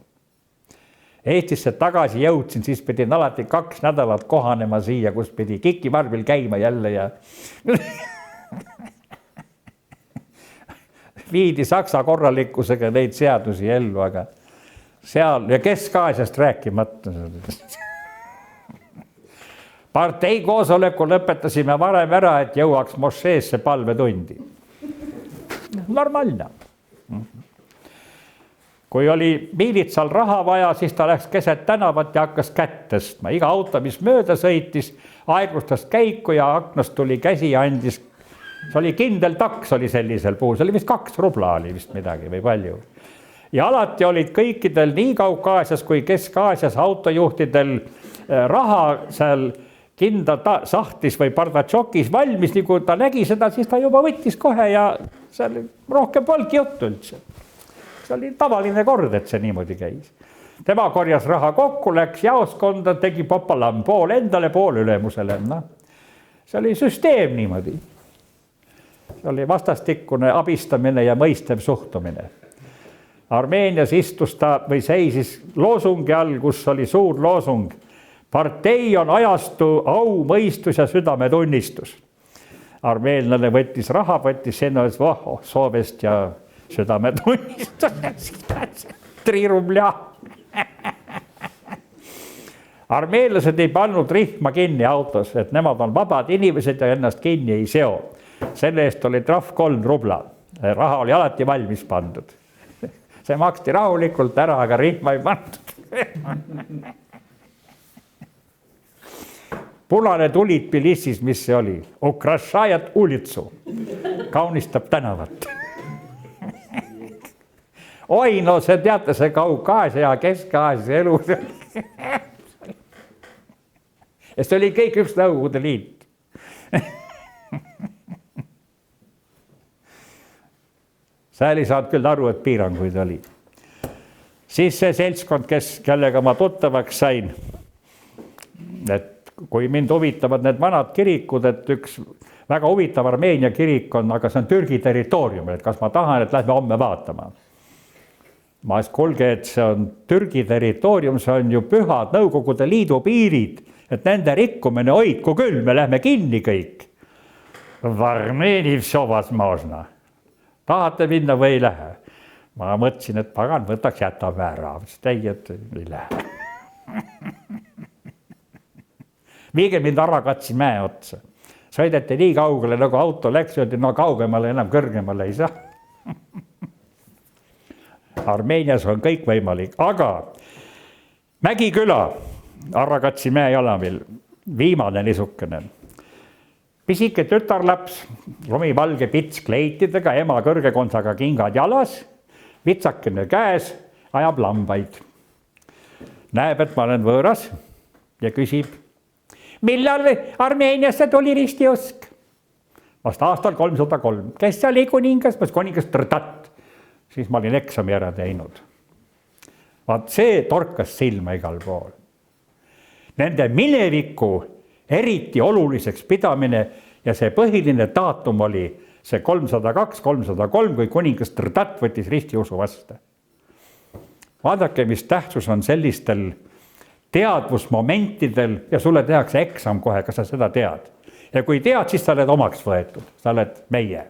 Speaker 1: Eestisse tagasi jõudsin, siis pidin alati 2 nädalat kohanema siia, kus pidi kikivarbil käima jälle ja viidi Saksa korralikkusega neid seadusi ellu, aga seal ja Kesk-Aasiast rääkimata. Partei koosoleku lõpetasime varem ära, et jõuaks mošeesse palvetundi. Normaalne. Kui oli miilitsal raha vaja, siis ta läks keset tänavat ja hakkas kätt tõstma. Iga auto, mis mööda sõitis, aeglustas käiku ja aknast tuli käsi ja andis. See oli kindel taks oli sellisel puhul. See oli vist 2 rubla oli vist midagi või palju. Ja alati olid kõikidel nii Kaukaasias kui Kesk-Aasias autojuhtidel raha seal kinda sahtis või pardatšokis valmis, nii kui ta nägi seda, siis ta juba võttis kohe ja seal rohkem polki juttu üldse. See oli tavaline kord, et see niimoodi käis. Tema korjas raha kokku, läks jaoskonda, tegi popalam, pool endale, pool ülemusele. See oli süsteem niimoodi. See oli vastastikkune abistamine ja mõistev suhtumine. Armeenias istus ta või seisis loosungi all, kus oli suur loosung. Partei on ajastu, au, mõistus ja südametunnistus. Armeenlane võttis raha, võttis sinna, soovest ja südametunnistus. 3 rubля. Armeenlased ei pannud rihma kinni autos, et nemad on vabad inimesed ja ennast kinni ei seo. Selle eest oli trahv 3 rubla. Raha oli alati valmis pandud. See maksti rahulikult ära, aga rihma ei pandud. Punane tulid Tbilisis, mis see oli? Ukrašajat ulitsu. Kaunistab tänavat. Oi, no see teate, see Kaukaasia ja Kesk-Aasia elu. Ja see oli kõik üks Nõukogude Liit. Seal ei saanud küll aru, et piiranguid oli. Siis see seltskond, kellega ma tuttavaks sain, et kui mind huvitavad need vanad kirikud, et üks väga huvitav Armeenia kirik on, aga see on Türgi territoorium, et kas ma tahan, et lähme homme vaatama. Ma kuulge, et see on Türgi territoorium, see on ju pühad Nõukogude Liidu piirid, et nende rikkumine hoidku küll, me lähme kinni kõik. Armeeni vsovas možna. Tahate minna või ei lähe? Ma mõtlesin, et pagan võtaks jätame ära. Teie, et ei lähe. Viige mind Arakatsi mäe otsa. Sõideti nii kaugele, nagu auto läks, öeldi, no kaugemale enam kõrgemale ei saa. Armeenias on kõik võimalik, aga Mägiküla, Arakatsi mäe jalamil, viimane niisukene. Pisike tütarlaps, lumivalge pits kleitidega, ema kõrge kontsaga kingad jalas, vitsakene käes, ajab lambaid. Näeb, et ma olen võõras ja küsib, millal Armeeniasse tuli ristiosk? Vast aastal 303. Kes see oli kuningas? Kuningas Trtat. Siis ma olin eksami ära teinud. Vaat see torkas silma igal pool. Nende mineviku eriti oluliseks pidamine ja see põhiline daatum oli see 302, 303, kui kuningas Trdat võttis ristiusu vastu. Vaadake, mis tähtsus on sellistel teadvusmomentidel ja sulle tehakse eksam kohe, kas sa seda tead. Ja kui tead, siis sa oled omaks võetud, sa oled meie.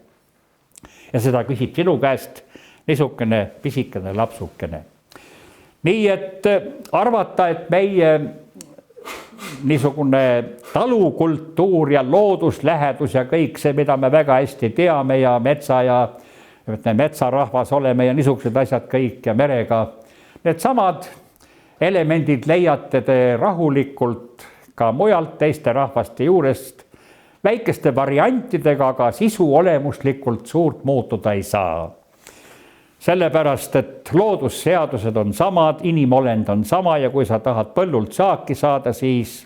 Speaker 1: Ja seda küsib sinu käest niisugune pisikene lapsukene. Nii et arvata, et meie niisugune talukultuur ja looduslähedus ja kõik see, mida me väga hästi teame ja metsarahvas oleme ja niisugused asjad kõik ja merega, need samad elemendid leiate te rahulikult ka mujalt teiste rahvaste juurest väikeste variantidega, aga sisu olemuslikult suurt muutuda ei saa. Sellepärast, et loodusseadused on samad, inimolend on sama ja kui sa tahad põllult saaki saada, siis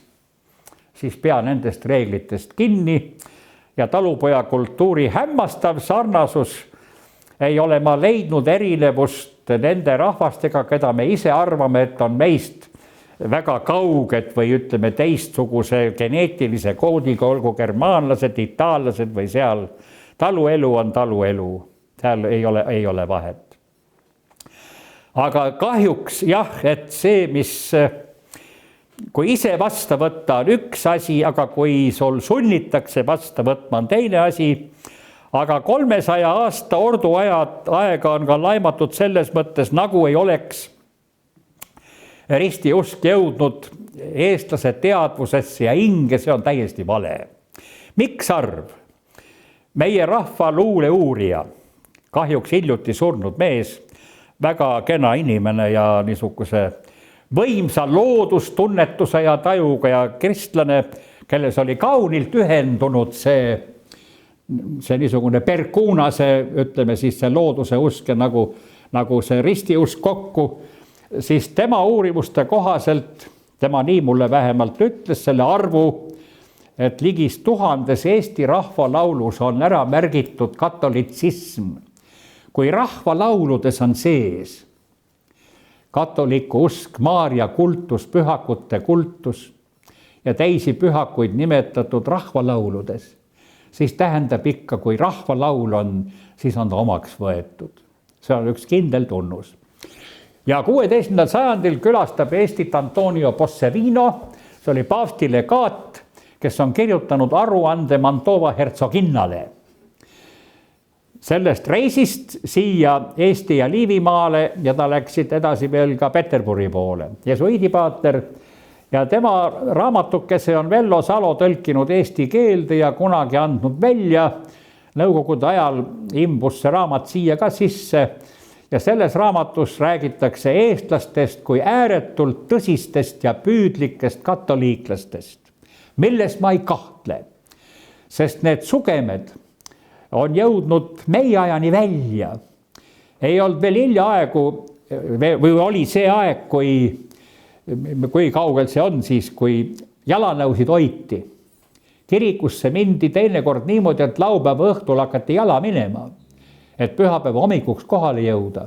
Speaker 1: pea nendest reeglitest kinni ja talupoja kultuuri hämmastav sarnasus ei ole ma leidnud erinevust nende rahvastega, keda me ise arvame, et on meist väga kauged või ütleme teistsuguse geneetilise koodiga, olgu germaanlased, itaallased või seal. Taluelu on taluelu, seal ei ole vahet. Aga kahjuks jah, et see, mis kui ise vasta võtta on üks asi, aga kui sul sunnitakse vasta võtma on teine asi, aga 300 aasta ordu aega on ka laimatud selles mõttes, nagu ei oleks ristiusk jõudnud eestlase teadvusesse ja hinge, see on täiesti vale. Miks arv? Meie rahva luule uurija, kahjuks hiljuti surnud mees, väga kena inimene ja niisuguse võimsa loodustunnetuse ja tajuga ja kristlane, kelles oli kaunilt ühendunud see niisugune perkuunase, ütleme siis see looduse usk nagu see ristiusk kokku, siis tema uurimuste kohaselt, tema nii mulle vähemalt ütles selle arvu, et ligis 1000 Eesti rahvalaulus on ära märgitud katolitsism. Kui rahvalauludes on sees katoliku usk, Maarja kultus, pühakute kultus ja teisi pühakuid nimetatud rahvalauludes, siis tähendab ikka, kui rahvalaul on, siis on ta omaks võetud. See on üks kindel tunnus. Ja 16. sajandil külastab Eestit Antonio Bossevino, see oli paavsti legaat, kes on kirjutanud aruande Mantova hertsoginnale. Sellest reisist siia Eesti ja Liivimaale ja ta läksid edasi veel ka Peterburi poole. Jesuiidipaater ja tema raamatukese on Vello Salo tõlkinud eesti keelde ja kunagi andnud välja. Nõukogude ajal imbus see raamat siia ka sisse ja selles raamatus räägitakse eestlastest kui ääretult tõsistest ja püüdlikest katoliiklastest, milles ma ei kahtle, sest need sugemed on jõudnud meie ajani välja. Ei olnud veel hiljaaegu, või oli see aeg, kui kaugel see on siis, kui jalanõusid hoiti. Kirikusse mindi teinekord niimoodi, et laupäeva õhtul hakati jala minema, et pühapäeva hommikuks kohale jõuda.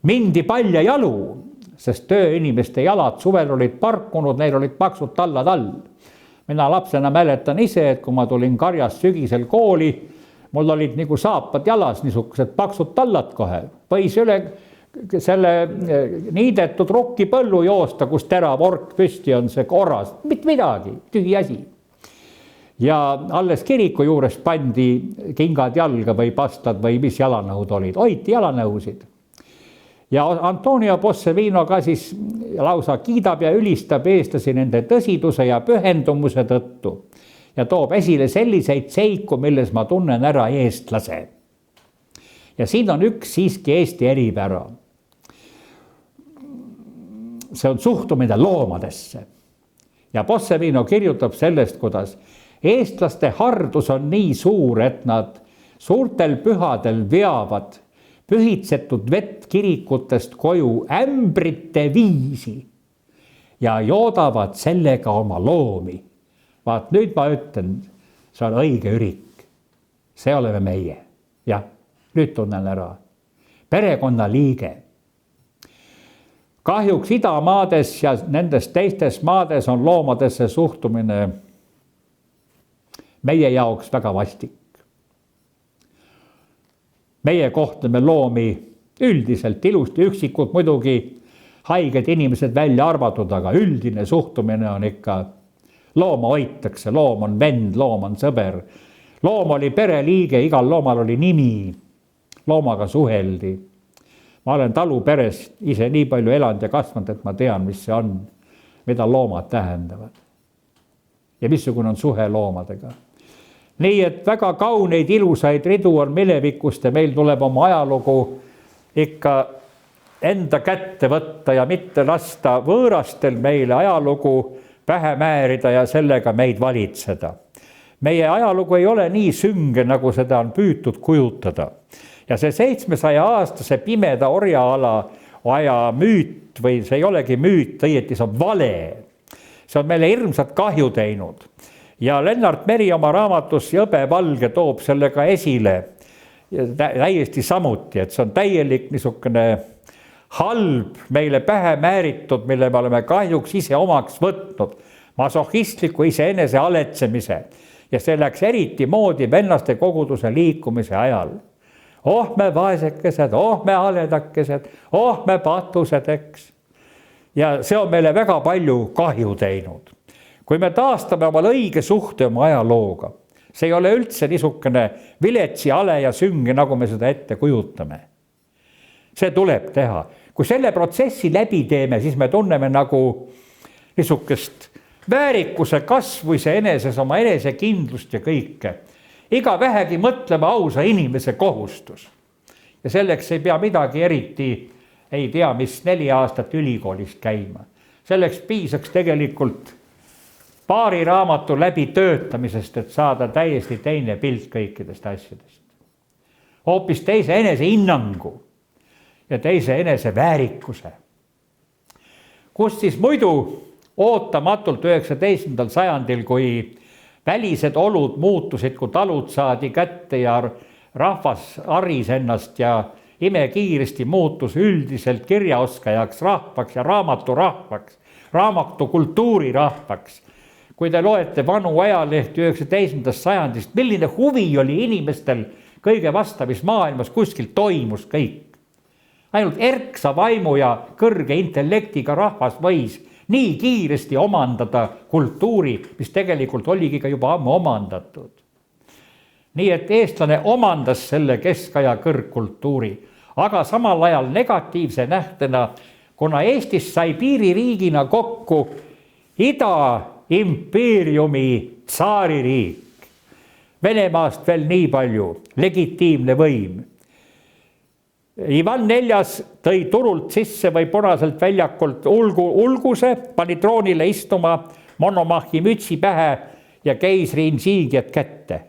Speaker 1: Mindi palja jalu, sest tööinimeste jalad suvel olid parkunud, neil olid paksud tallad all. Mina lapsena mäletan ise, et kui ma tulin karjast sügisel kooli, mul olid nagu saapad jalas, niisugused paksud tallad kohe. Võis üle selle niidetud rukki põllu joosta, kus terav ork püsti on see korras. Mitte midagi, tühi asi. Ja alles kiriku juures pandi kingad jalga või pastad või mis jalanõud olid. Hoiti jalanõusid. Ja Antonio Bossevino ka siis lausa kiidab ja ülistab eestlasi nende tõsiduse ja pühendumuse tõttu. Ja toob esile selliseid seiku, milles ma tunnen ära eestlase. Ja siin on üks siiski Eesti eripära. See on suhtumine loomadesse. Ja Bossevino kirjutab sellest, kuidas eestlaste hardus on nii suur, et nad suurtel pühadel veavad pühitsetud vett kirikutest koju ämbrite viisi ja joodavad sellega oma loomi. Vaat nüüd ma ütlen, see on õige ürik. See oleme meie. Jah, nüüd tunnen ära. Perekonna liige. kahjuks idamaades ja nendes teistes maades on loomadesse suhtumine meie jaoks väga vastik. Meie kohtleme loomi üldiselt ilusti, üksikud muidugi haiged inimesed välja arvatud, aga üldine suhtumine on ikka, looma hoitakse, loom on vend, loom on sõber. Loom oli pereliige, igal loomal oli nimi, loomaga suheldi. Ma olen taluperes ise nii palju elanud ja kasvanud, et ma tean, mis see on, mida loomad tähendavad. Ja missugune on suhe loomadega. Nii et väga kauneid, ilusaid ridu on minevikust ja meil tuleb oma ajalugu ikka enda kätte võtta ja mitte lasta võõrastel meile ajalugu pähe määrida ja sellega meid valitseda. Meie ajalugu ei ole nii sünge, nagu seda on püütud kujutada. Ja see 700-aastase pimeda orjaala aja müüt või see ei olegi müüt, õieti see on vale. See on meile hirmsat kahju teinud. Ja Lennart Meri oma raamatus Jõbe valge toob sellega esile täiesti samuti, et see on täielik niisugune halb meile pähe määritud, mille me oleme kahjuks ise omaks võtnud, masohhistliku iseenese aletsemise ja see läks eriti moodi vennaste koguduse liikumise ajal. Oh me vaesekesed, oh me haledakesed, oh me patused, eks. Ja see on meile väga palju kahju teinud. Kui me taastame omal õige suhte oma ajalooga, see ei ole üldse niisugune viletsi ale ja sünge, nagu me seda ette kujutame. See tuleb teha. Kui selle protsessi läbi teeme, siis me tunneme nagu niisugust väärikuse kasvu iseeneses, oma enesekindlust ja kõike. Iga vähegi mõtlema ausa inimese kohustus. Ja selleks ei pea midagi eriti, ei tea, mis 4 aastat ülikoolist käima. Selleks piisaks tegelikult paari raamatu läbi töötamisest, et saada täiesti teine pilt kõikidest asjadest. Hoopis teise enese hinnangu ja teise enese väärikuse. Kus siis muidu ootamatult 19. sajandil, kui välised olud muutusid, kui talud saadi kätte ja rahvas haris ennast ja imekiiresti muutus üldiselt kirjaoskajaks rahvaks ja raamaturahvaks, raamatukultuuri rahvaks. Kui te loete vanu ajalehti 19. sajandist, milline huvi oli inimestel kõige vastavis maailmas kuskil toimus kõik. Ainult erksa vaimu ja kõrge intellektiga rahvas võis nii kiiresti omandada kultuuri, mis tegelikult oligi ka juba ammu omandatud. Nii et eestlane omandas selle keskaja kõrgkultuuri, aga samal ajal negatiivse nähtena, kuna Eestis sai piiririigina kokku Ida-impeeriumi tsaaririik, Venemaast veel nii palju, legitiimne võim. Ivan IV tõi turult sisse või punaselt väljakult ulguse, pani troonile istuma Monomachi mütsi pähe ja keisri insiigiat kätte.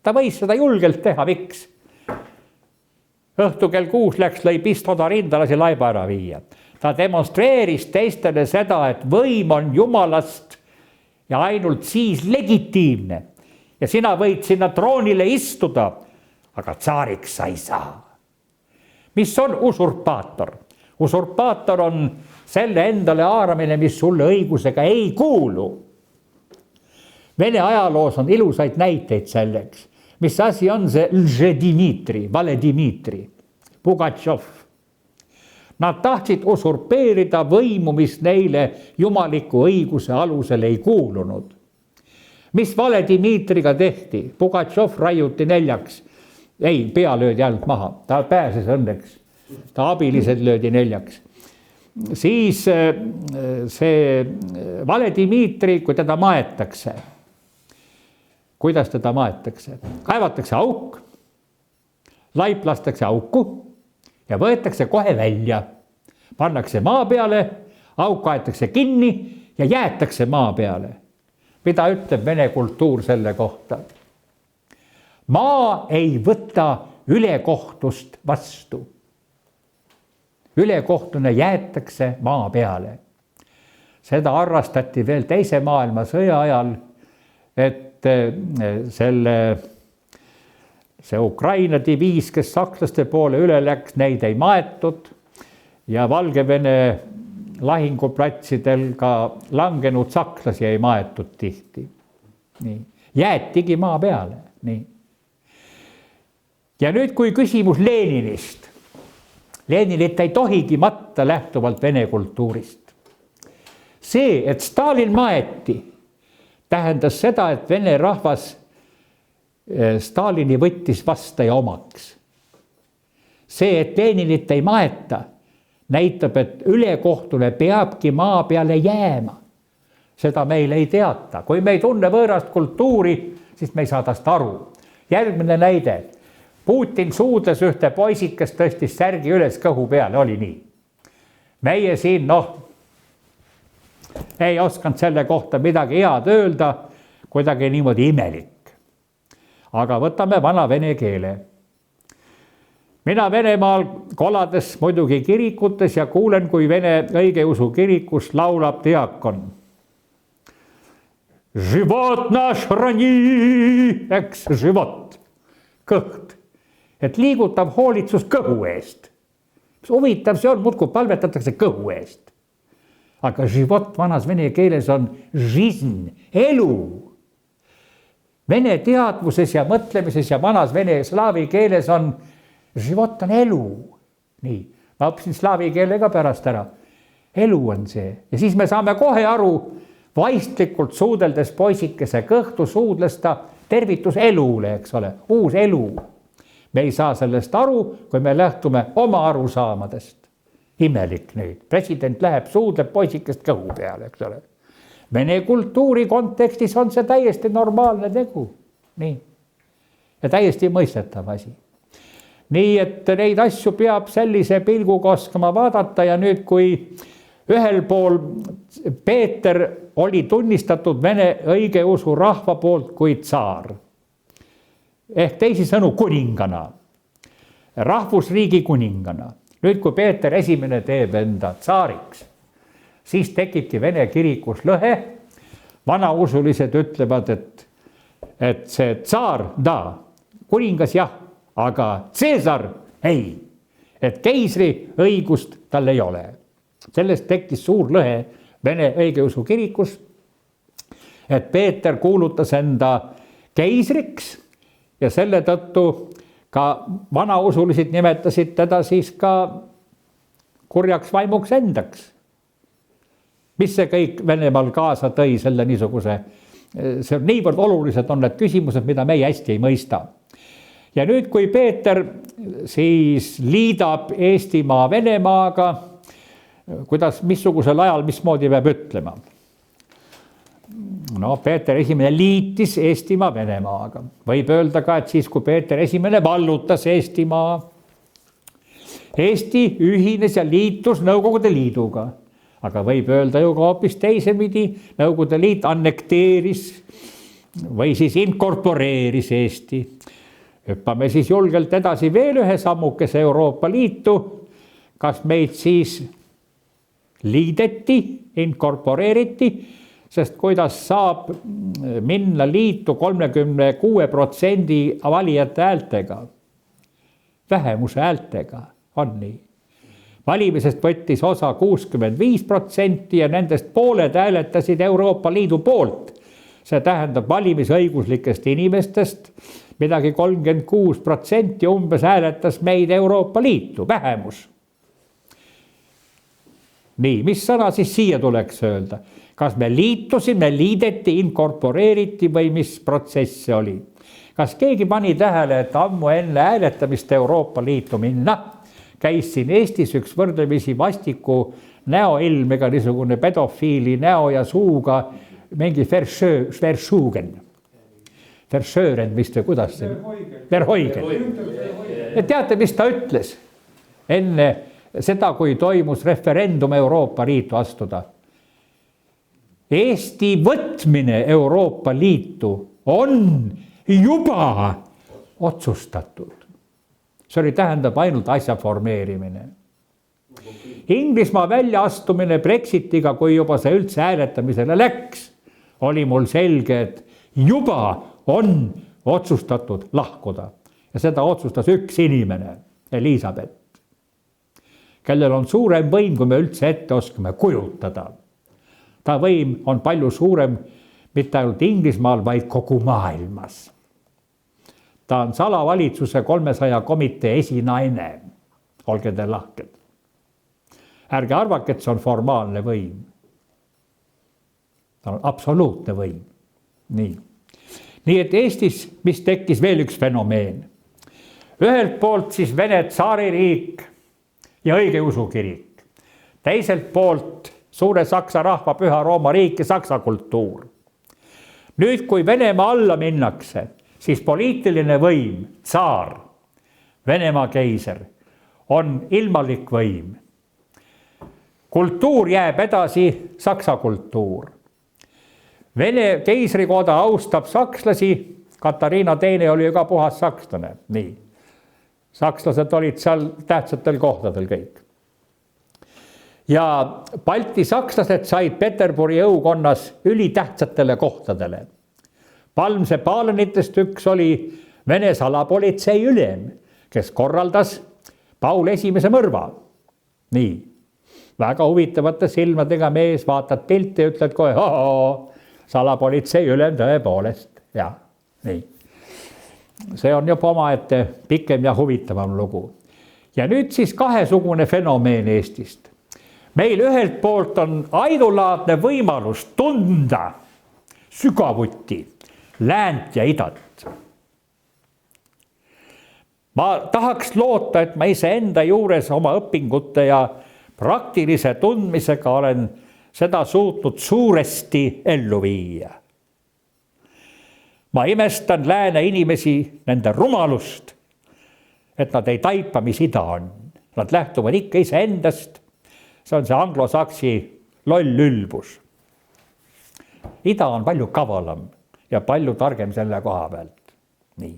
Speaker 1: Ta võis seda julgelt teha, miks? Õhtu kell 6 läks, lõi pistoda rinda, lasi laiba ära viia. Ta demonstreeris teistele seda, et võim on jumalast ja ainult siis legitiimne. Ja sina võid sinna troonile istuda, aga tsaariks sa ei saa. Mis on usurpaator? Usurpaator on selle endale haaramine, mis sulle õigusega ei kuulu. Vene ajaloos on ilusaid näiteid selleks. Mis asi on see Lže-Dimitri, Vale-Dimitri, Pugatšov? Nad tahtsid usurpeerida võimu, mis neile jumaliku õiguse alusel ei kuulunud. Mis Vale-Dimitriga tehti? Pugatšov raiuti 4. Ei, pea löödi ainult maha. Ta pääses õnneks. Ta abilised löödi 4. Siis see Vale-Dimitri, kui teda maetakse. Kuidas teda maetakse? Kaevatakse auk, laip lastakse auku ja võetakse kohe välja. Pannakse maa peale, auk aetakse kinni ja jäetakse maa peale. Mida ütleb vene kultuur selle kohta? Maa ei võta ülekohtust vastu. Ülekohtune jäetakse maa peale. Seda arvastati veel teise maailmasõja ajal, et see Ukraina diviis, kes sakslaste poole üle läks, neid ei maetud ja Valgevene lahinguplatsidel ka langenud sakslasi ei maetud tihti. Nii. Jäetigi maa peale. Nii. Ja nüüd, kui küsimus Leninist. Leninit ei tohigi matta lähtuvalt vene kultuurist. See, et Stalin maeti, tähendas seda, et vene rahvas Stalini võttis vastaja omaks. See, et Leninit ei maeta, näitab, et ülekohtule peabki maa peale jääma. Seda meil ei teata. Kui me ei tunne võõrast kultuuri, siis me ei saa tast aru. Järgmine näide. Putin suudles ühte poisid, kes tõstis särgi üles kõhu peale, oli nii. Meie siin, ei osanud selle kohta midagi head öelda, kuidagi niimoodi imelik. Aga võtame vana vene keele. Mina Venemaal kolades muidugi kirikutes ja kuulen, kui vene õigeusu kirikus laulab diakon. Život naš rani, eks, život, kõht. Et liigutav hoolitsus kõhu eest. Huvitav see on, muudkui palvetatakse kõhu eest. Aga život vanas vene keeles on жизнь, elu. Vene teadvuses ja mõtlemises ja vanas vene slaavi keeles on život on elu. Nii, ma õppisin slaavi keele ka pärast ära. Elu on see. Ja siis me saame kohe aru, vaistlikult suudeldes poisikese kõhtu suudles ta tervitus elule, eks ole, uus elu. Me ei saa sellest aru, kui me lähtume oma arusaamadest. Imelik nüüd. President läheb, suudleb poisikest kõhu peale, eks ole. Vene kultuuri kontekstis on see täiesti normaalne tegu. Nii. Ja täiesti mõistetav asi. Nii, et neid asju peab sellise pilguga oskama vaadata ja nüüd, kui ühel pool Peeter oli tunnistatud vene õigeusu rahva poolt kui tsaar. Ehk teisisõnu kuningana, rahvusriigi kuningana. Nüüd, kui Peeter esimene teeb enda tsaariks, siis tekibki vene kirikus lõhe. Vanausulised ütlevad, et see tsaar, kuningas jah, aga Caesar ei. Et keisri õigust tal ei ole. Sellest tekkis suur lõhe vene õigeusu kirikus, et Peeter kuulutas enda keisriks ja selle tõttu ka vanausulised nimetasid teda siis ka kurjaks vaimuks endaks. Mis see kõik Venemaal kaasa tõi selle niisuguse, see on niivõrd olulised on need küsimused, mida meie hästi ei mõista. Ja nüüd, kui Peeter siis liidab Eestimaa Venemaaga, kuidas, missugusel ajal, mismoodi peab ütlema? Peeter esimene liitis Eestimaa Venemaaga. Võib öelda ka, et siis, kui Peeter esimene vallutas Eestimaa, Eesti ühines ja liitus Nõukogude Liiduga. Aga võib öelda ju ka hoopis teisemidi, Nõukogude Liit annekteeris või siis inkorporeeris Eesti. Hüppame siis julgelt edasi veel ühe sammukese Euroopa Liitu. Kas meid siis liideti, inkorporeeriti, sest kuidas saab minna liitu 36% valijate häältega, vähemuse häältega, on nii. Valimisest võttis osa 65% ja nendest pooled hääletasid Euroopa Liidu poolt. See tähendab valimisõiguslikest inimestest, midagi 36% umbes hääletas meid Euroopa Liitu, vähemus. Nii, mis sõna siis siia tuleks öelda? Kas me liitusime, liideti, inkorporeeriti või mis protsess see oli? Kas keegi pani tähele, et ammu enne hääletamist Euroopa Liitu minna, käis siin Eestis üks võrdlemisi vastiku näoilmega, niisugune pedofiili näo ja suuga, mingi Verschugen. Verschören vist või kuidas see? Verhoigen. Ja teate, mis ta ütles enne seda, kui toimus referendum Euroopa Liitu astuda? Eesti võtmine Euroopa Liitu on juba otsustatud. See oli tähendab ainult asja formeerimine. Inglismaa väljaastumine Brexitiga, kui juba see üldse hääletamisele läks, oli mul selge, et juba on otsustatud lahkuda. Ja seda otsustas üks inimene, Elizabeth. kellel on suurem võim, kui me üldse ette oskame kujutada. Ta võim on palju suurem mitte ainult Inglismaal, vaid kogu maailmas. Ta on salavalitsuse 300 komitee esinaine. Olge te lahked. Ärge arvake, et see on formaalne võim. Ta on absoluutne võim. Nii et Eestis, mis tekkis veel üks fenomeen. Ühelt poolt siis Vene tsaaririik ja õigeusu kirik. Teiselt poolt suure Saksa rahva Püha Rooma riik ja saksa kultuur. Nüüd, kui Venemaa alla minnakse, siis poliitiline võim, tsaar, Venemaa keiser, on ilmalik võim. Kultuur jääb edasi saksa kultuur. Vene keisrikoda austab sakslasi, Katariina II oli ju ka puhas sakslane. Nii. Sakslased olid seal tähtsatel kohtadel kõik. Ja Balti sakslased said Peterburi õukonnas ülitähtsatele kohtadele. Palmse-Paalenitest üks oli Vene salapolitsei ülem, kes korraldas Paul I mõrva. Nii. Väga huvitavate silmadega mees, vaatad pilti ja ütled kohe, salapolitsei ülem tõepoolest. Ja, nii. See on juba omaette pikem ja huvitavam lugu. Ja nüüd siis kahesugune fenomeen Eestist. Meil ühelt poolt on ainulaadne võimalus tunda sügavuti läänt ja idat. Ma tahaks loota, et ma iseenda juures oma õpingute ja praktilise tundmisega olen seda suutnud suuresti ellu viia. Ma imestan lääne inimesi nende rumalust, et nad ei taipa, mis ida on. Nad lähtuvad ikka iseendast. See on see anglosaksi loll ülbus. Ida on palju kavalam ja palju targem selle koha pealt. Nii.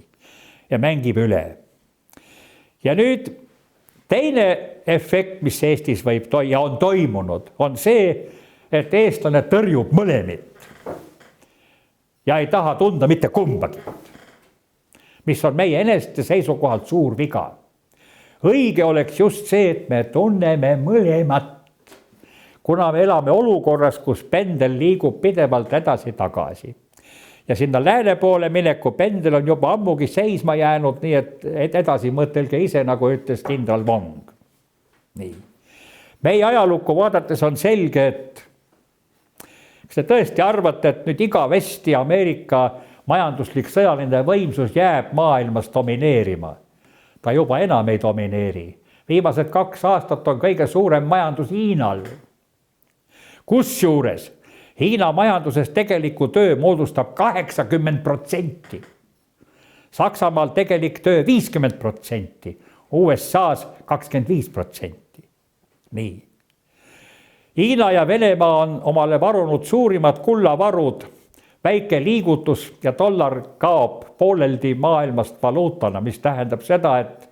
Speaker 1: Ja mängib üle. Ja nüüd teine efekt, mis Eestis võib ja on toimunud, on see, et eestlane tõrjub mõlemit ja ei taha tunda mitte kumbagi, mis on meie eneste seisukohalt suur viga. Õige oleks just see, et me tunneme mõlemat, kuna me elame olukorras, kus pendel liigub pidevalt edasi-tagasi. Ja sinna lääne poole mineku pendel on juba ammugi seisma jäänud, nii et edasi mõtelge ise, nagu ütles kindral Vong. Nii. Meie ajalukku vaadates on selge, et kas te tõesti arvate, et nüüd iga Vesti Ameerika majanduslik sõjaline võimsus jääb maailmas domineerima? Ta juba enam ei domineeri. Viimased 2 aastat on kõige suurem majandus Hiinal. Kusjuures Hiina majanduses tegeliku töö moodustab 80%. Saksamaal tegelik töö 50%, USA-s 25%. Nii. Hiina ja Venemaa on omale varunud suurimad kullavarud, väike liigutus ja dollar kaob pooleldi maailmast valuutana, mis tähendab seda, et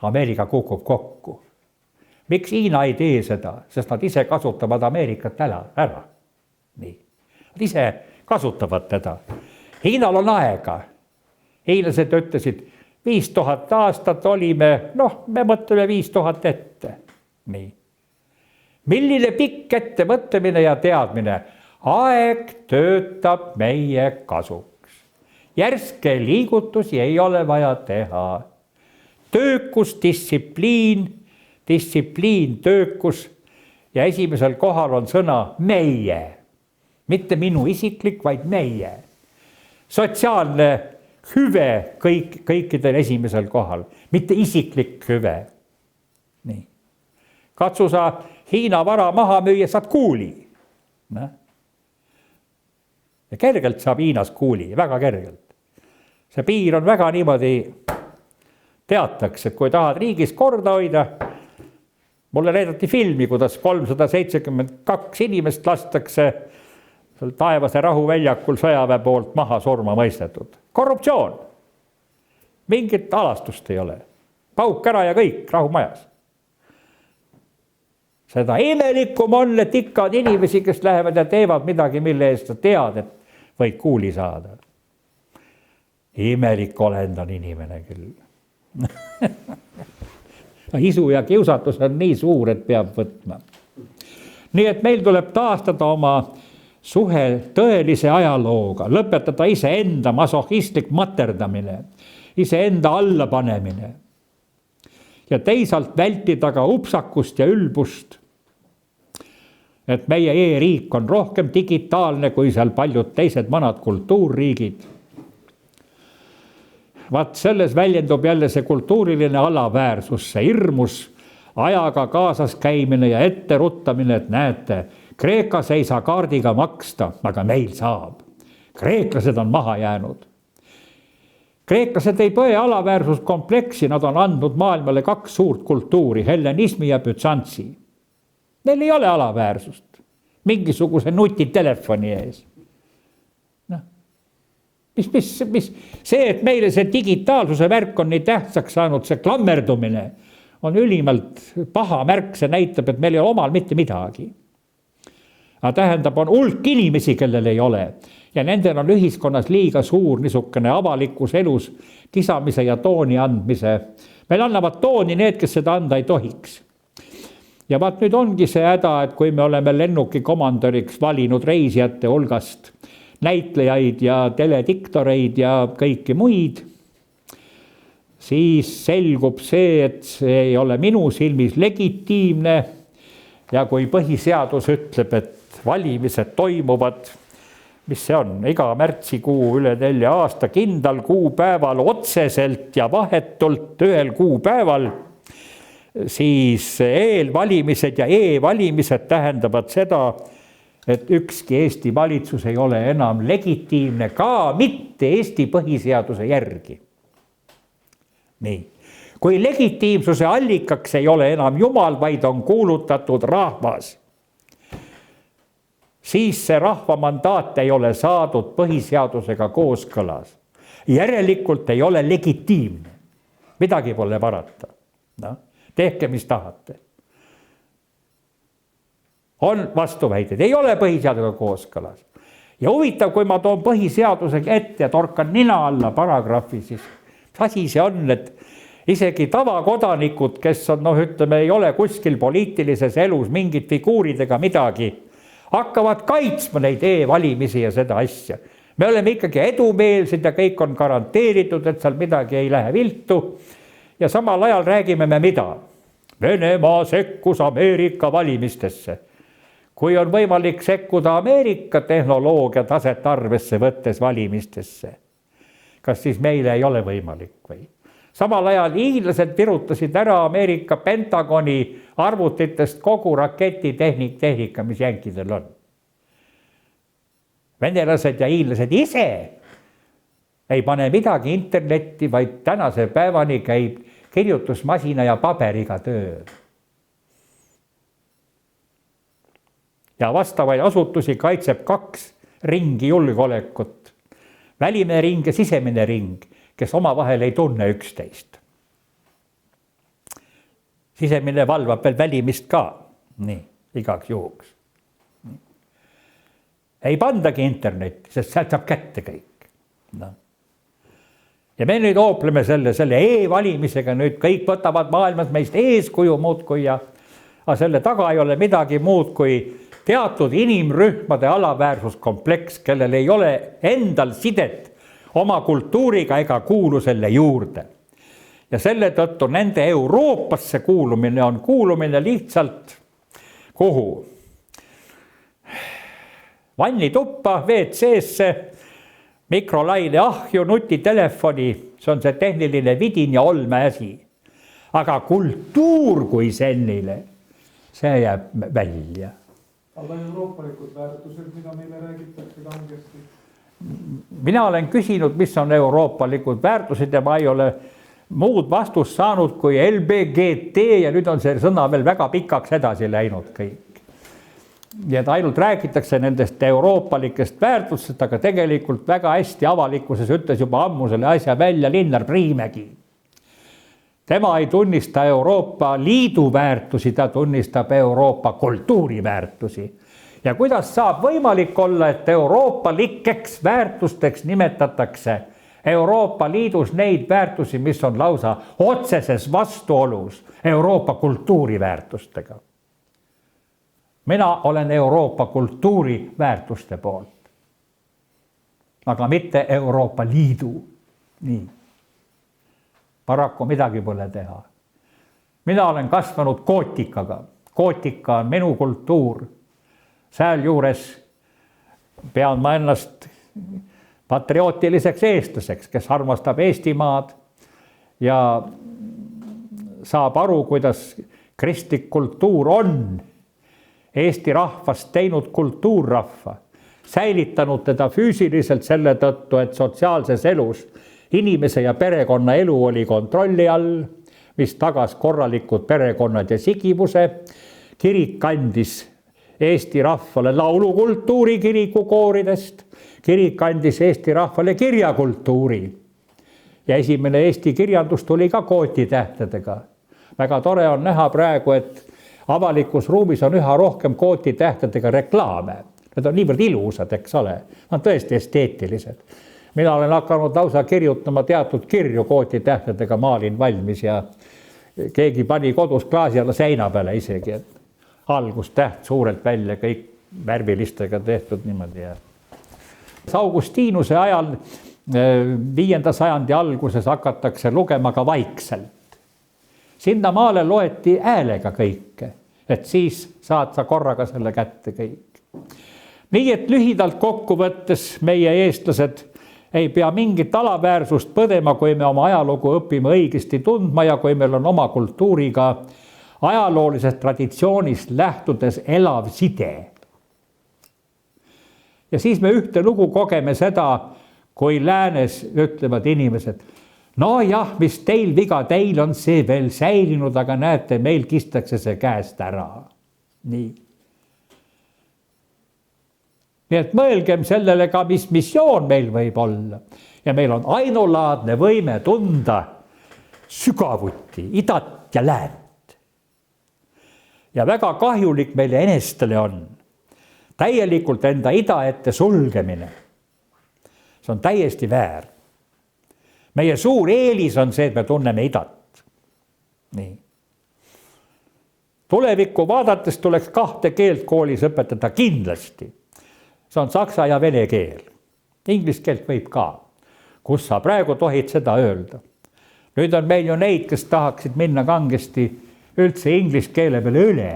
Speaker 1: Ameerika kukub kokku. Miks Hiina ei tee seda? Sest nad ise kasutavad Ameerikat ära. Nii. Nad ise kasutavad teda. Hiinal on aega. Hiinlased ütlesid, 5000 aastat olime, me mõtleme 5000 ette. Nii. Milline pikk ettevõtlemine ja teadmine? Aeg töötab meie kasuks. Järske liigutusi ei ole vaja teha. Töökus, distsipliin, töökus ja esimesel kohal on sõna meie. Mitte minu isiklik, vaid meie. Sotsiaalne hüve kõikidel esimesel kohal, mitte isiklik hüve. Nii. Katsu sa Hiina vara maha müüa, saad kuuli. Ja kergelt saab Hiinas kuuli, väga kergelt. See piir on väga niimoodi teatakse, et kui tahad riigis korda hoida, mulle näidati filmi, kuidas 372 inimest lastakse Taevase rahuväljakul sõjaväe poolt maha surma mõistetud. Korruptsioon. Mingit alastust ei ole. Pauk ära ja kõik rahumajas. Seda imelikum on, et ikka on inimesi, kes lähevad ja teevad midagi, mille eest sa tead, et võid kuuli saada. Imelik olend on inimene küll. isu ja kiusatus on nii suur, et peab võtma. Nii et meil tuleb taastada oma suhe tõelise ajalooga, lõpetada iseenda masohhistlik materdamine, iseenda allapanemine ja teisalt vältida ka upsakust ja ülbust, et meie e-riik on rohkem digitaalne kui seal paljud teised vanad kultuurriigid. Vaat selles väljendub jälle see kultuuriline alaväärsus, see hirmus ajaga kaasas käimine ja etteruttamine, et näete, Kreekas ei saa kaardiga maksta, aga meil saab. Kreeklased on maha jäänud. Kreeklased ei põe alaväärsuskompleksi, nad on andnud maailmale 2 suurt kultuuri, hellenismi ja bütsantsi. Neil ei ole alaväärsust mingisuguse nutitelefoni ees. Mis see, et meile see digitaalsuse värk on nii tähtsaks saanud, see klammerdumine on ülimalt paha märk, see näitab, et meil ei ole omal mitte midagi. Aga tähendab, on hulk inimesi, kellel ei ole ja nendel on ühiskonnas liiga suur niisugune avalikus elus kisamise ja tooni andmise. Meil annavad tooni need, kes seda anda ei tohiks. Ja vaat nüüd ongi see häda, et kui me oleme lennuki komandoriks valinud reisijate hulgast näitlejaid ja telediktoreid ja kõiki muid, siis selgub see, et see ei ole minu silmis legitiimne ja kui põhiseadus ütleb, et valimised toimuvad, mis see on, iga märtsikuu üle 4 aasta kindlal kuupäeval otseselt ja vahetult ühel kuupäeval, siis eelvalimised ja e-valimised tähendavad seda, et ükski Eesti valitsus ei ole enam legitiimne, ka mitte Eesti põhiseaduse järgi. Nii. Kui legitiimsuse allikaks ei ole enam Jumal, vaid on kuulutatud rahvas, siis see rahva mandaat ei ole saadud põhiseadusega kooskõlas. Järelikult ei ole legitiimne. Midagi pole parata. No, tehke, mis tahate. On vastuväited, ei ole põhiseadusega kooskõlas. Ja huvitav, kui ma toon põhiseadusega ette ja torkan nina alla paragrahvi, siis asi see on, et isegi tavakodanikud, kes on, ütleme, ei ole kuskil poliitilises elus mingid figuuridega midagi, hakkavad kaitsma neid e-valimisi ja seda asja. Me oleme ikkagi edumeelsed ja kõik on garanteeritud, et seal midagi ei lähe viltu. Ja samal ajal räägime me mida? Venemaa sekkus Ameerika valimistesse. Kui on võimalik sekkuda Ameerika tehnoloogia taset arvesse võttes valimistesse, kas siis meile ei ole võimalik või? Samal ajal hiinlased virutasid ära Ameerika Pentagoni arvutitest kogu raketitehnika, mis jänkidel on. Venelased ja hiinlased ise ei pane midagi internetti, vaid tänase päevani käib kirjutusmasina ja paberiga töö. Ja vastavaid asutusi kaitseb 2 ringi julgeolekut. Välimine ring ja sisemine ring, kes omavahel ei tunne üksteist. Sisemine valvab veel välimist ka, nii, igaks juhuks. Ei pandagi internetti, sest sealt saab kätte kõik. No. Ja me nüüd oopleme selle e-valimisega, nüüd kõik võtavad maailmas meist eeskuju muudkui ja selle taga ei ole midagi muud kui teatud inimrühmade alaväärsuskompleks, kellel ei ole endal sidet oma kultuuriga ega kuulu selle juurde. Ja selle tõttu nende Euroopasse kuulumine on kuulumine lihtsalt kuhu? Vannituppa, WC-sse, mikrolaine ahju, nutitelefoni, see on see tehniline vidin ja olmeäsi. Aga kultuur kui selline, see jääb välja.
Speaker 2: Aga euroopalikud väärtused, mida meile räägitakse kangesti?
Speaker 1: Mina olen küsinud, mis on euroopalikud väärtused ja ma ei ole muud vastust saanud kui LBGT ja nüüd on see sõna veel väga pikaks edasi läinud kõik. Ja ainult räägitakse nendest euroopalikest väärtustest, aga tegelikult väga hästi avalikkuses ütles juba ammu selle asja välja Linnar Priimägi. Tema ei tunnista Euroopa Liidu väärtusi, ta tunnistab Euroopa kultuuriväärtusi. Ja kuidas saab võimalik olla, et euroopalikeks väärtusteks nimetatakse Euroopa Liidus neid väärtusi, mis on lausa otseses vastuolus Euroopa kultuuriväärtustega. Mina olen Euroopa kultuuriväärtuste poolt, aga mitte Euroopa Liidu. Nii. Paraku midagi pole teha. Mina olen kasvanud gootikaga. Gootika on minu kultuur. Sääl juures pean ma ennast patriootiliseks eestlaseks, kes armastab Eestimaad ja saab aru, kuidas kristlik kultuur on Eesti rahvast teinud kultuurrahva, säilitanud teda füüsiliselt selle tõttu, et sotsiaalses elus inimese ja perekonna elu oli kontrolli all, mis tagas korralikud perekonnad ja sigivuse. Kirik andis Eesti rahvale laulukultuuri kirikukooridest, kirik andis Eesti rahvale kirjakultuuri ja esimene Eesti kirjandus tuli ka kootitähtedega. Väga tore on näha praegu, et avalikus ruumis on üha rohkem kootitähtedega reklaame. Need on niivõrd ilusad, eks ole. Nad on tõesti esteetilised. Mina olen hakanud lausa kirjutama teatud kirju kootitähtedega, maalin valmis ja keegi pani kodus klaasi alla seina peale isegi, et algustäht suurelt välja, kõik värvilistega tehtud niimoodi. Augustinuse ajal 5. sajandi alguses hakatakse lugema ka vaikselt. Sinna maale loeti häälega kõike, et siis saad sa korraga selle kätte kõik. Nii et lühidalt kokkuvõttes meie eestlased ei pea mingit alaväärsust põdema, kui me oma ajalugu õpime õigesti tundma ja kui meil on oma kultuuriga ajaloolisest traditsioonist lähtudes elav side. Ja siis me ühte lugu kogeme seda, kui läänes ütlevad inimesed, no jah, mis teil viga, teil on see veel säilinud, aga näete, meil kistakse see käest ära. Nii. Nii et mõelgem sellele ka, mis missioon meil võib olla. Ja meil on ainulaadne võime tunda sügavuti idat ja läänt. Ja väga kahjulik meile enestele on täielikult enda ida ette sulgemine. See on täiesti väär. Meie suur eelis on see, et me tunneme idat. Nii. Tulevikku vaadates tuleks 2 keelt koolis õpetada kindlasti. See on saksa ja vene keel. Inglise keelt võib ka. Kus sa praegu tohid seda öelda? Nüüd on meil ju neid, kes tahaksid minna kangesti üldse inglise keele peale üle.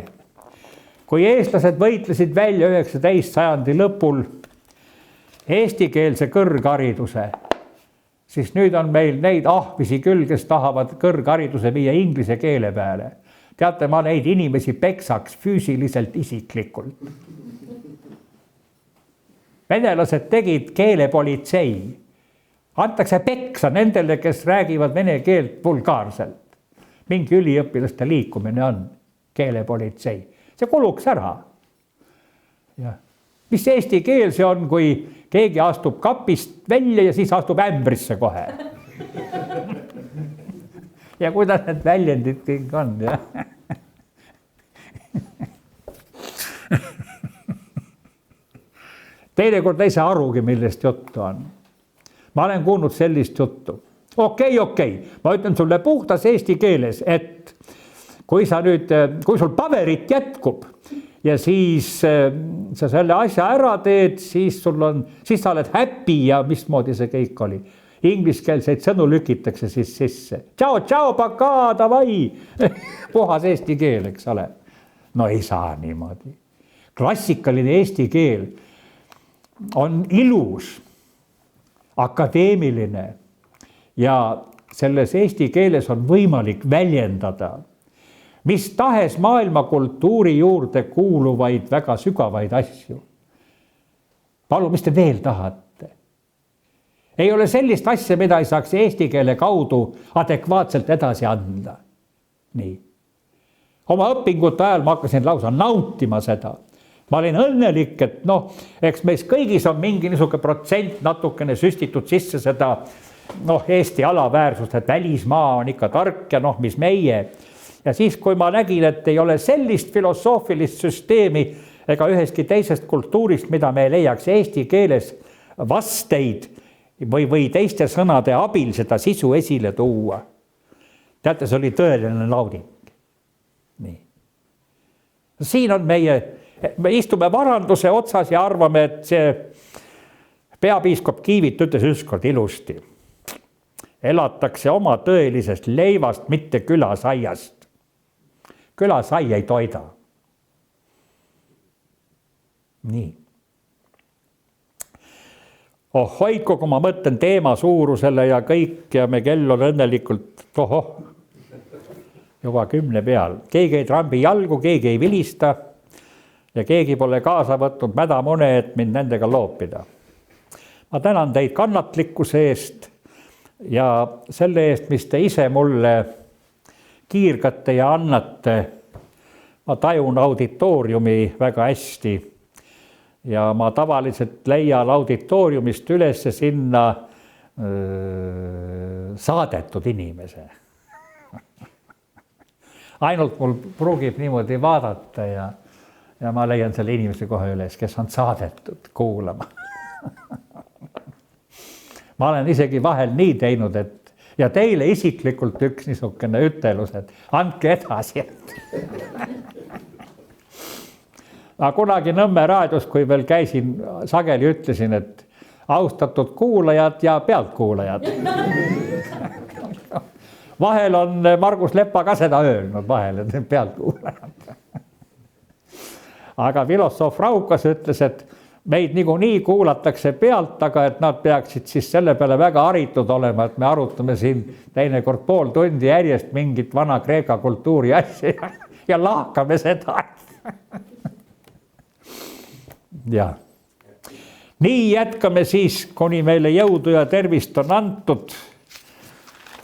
Speaker 1: Kui eestlased võitlesid välja 19. sajandi lõpul eestikeelse kõrghariduse, siis nüüd on meil neid ahvisi küll, kes tahavad kõrghariduse viia inglise keele peale. Teate, ma neid inimesi peksaks füüsiliselt isiklikult. Venelased tegid keelepolitsei. Antakse peksa nendele, kes räägivad vene keelt vulgaarselt. Mingi üliõpilaste liikumine on keelepolitsei. See kuluks ära. Ja. Mis eesti keel see on, kui keegi astub kapist välja ja siis astub ämbrisse kohe? Ja kuidas need väljendid kõik on? Ja? Teinekord ei saa arugi, millest juttu on. Ma olen kuulnud sellist juttu. Okei. Ma ütlen sulle puhtas eesti keeles, et kui sul paberit jätkub ja siis sa selle asja ära teed, siis sa oled happy ja mismoodi see kõik oli. Ingliskeelseid sõnu lükitakse siis sisse. Ciao, paka, davai. Puhas eesti keel, eks ole. No ei saa niimoodi. Klassikaline eesti keel on ilus, akadeemiline ja selles eesti keeles on võimalik väljendada mis tahes maailma kultuuri juurde kuuluvaid väga sügavaid asju. Palun, mis te veel tahate? Ei ole sellist asja, mida ei saaks eesti keele kaudu adekvaatselt edasi anda. Nii. Oma õpingute ajal ma hakkasin lausa nautima seda. Ma olin õnnelik, et eks meis kõigis on mingi niisugune protsent natukene süstitud sisse seda Eesti alaväärsust, et välismaa on ikka tark ja mis meie. Ja siis, kui ma nägin, et ei ole sellist filosoofilist süsteemi ega üheski teisest kultuurist, mida me leiaks eesti keeles vasteid või teiste sõnade abil seda sisu esile tuua. Teate, see oli tõeline nauding. Nii. Siin on me istume varanduse otsas ja arvame, et see peapiiskop Kiivit ütles ükskord ilusti. Elatakse oma tõelisest leivast, mitte külasaiast. Külasai ei toida. Nii. Hoidku, kui ma mõtlen teema suurusele ja kõik ja me kell on õnnelikult juba 10 peal. Keegi ei trambi jalgu, keegi ei vilista ja keegi pole kaasa võtnud mädamune, et mind nendega loopida. Ma tänan teid kannatlikkuse eest ja selle eest, mis te ise mulle kiirgate ja annate. Ma tajun auditooriumi väga hästi ja ma tavaliselt leian auditooriumist üles sinna saadetud inimese. Ainult mul pruugib niimoodi vaadata ja ma leian selle inimese kohe üles, kes on saadetud kuulama. Ma olen isegi vahel nii teinud, et ja teile isiklikult üks niisugune ütelus, et andke edasi. Aga kunagi Nõmme raadios, kui veel käisin, sageli ütlesin, et austatud kuulajad ja pealtkuulajad. Vahel on Margus Lepa ka seda öelnud, vahel, et pealtkuulajad. Aga filosoof Raukas ütles, et meid niikuinii kuulatakse pealt, aga et nad peaksid siis selle peale väga haritud olema, et me arutame siin teinekord pool tundi järjest mingit vana Kreeka kultuuri asja ja lahkame seda. Ja. Nii jätkame siis, kuni meile jõudu ja tervist on antud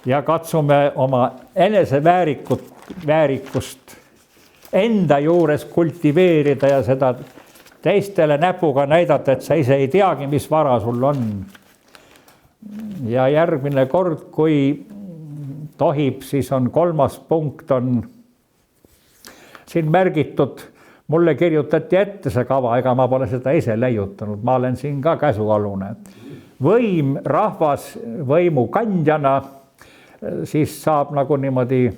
Speaker 1: ja katsume oma eneseväärikust enda juures kultiveerida ja seda teistele näpuga näidata, et sa ise ei teagi, mis vara sul on. Ja järgmine kord, kui tohib, siis on 3. punkt on siin märgitud. Mulle kirjutati ette see kava, ega ma pole seda ise leiutanud. Ma olen siin ka käsualune. Võim rahvas võimu kandjana, siis saab nagu niimoodi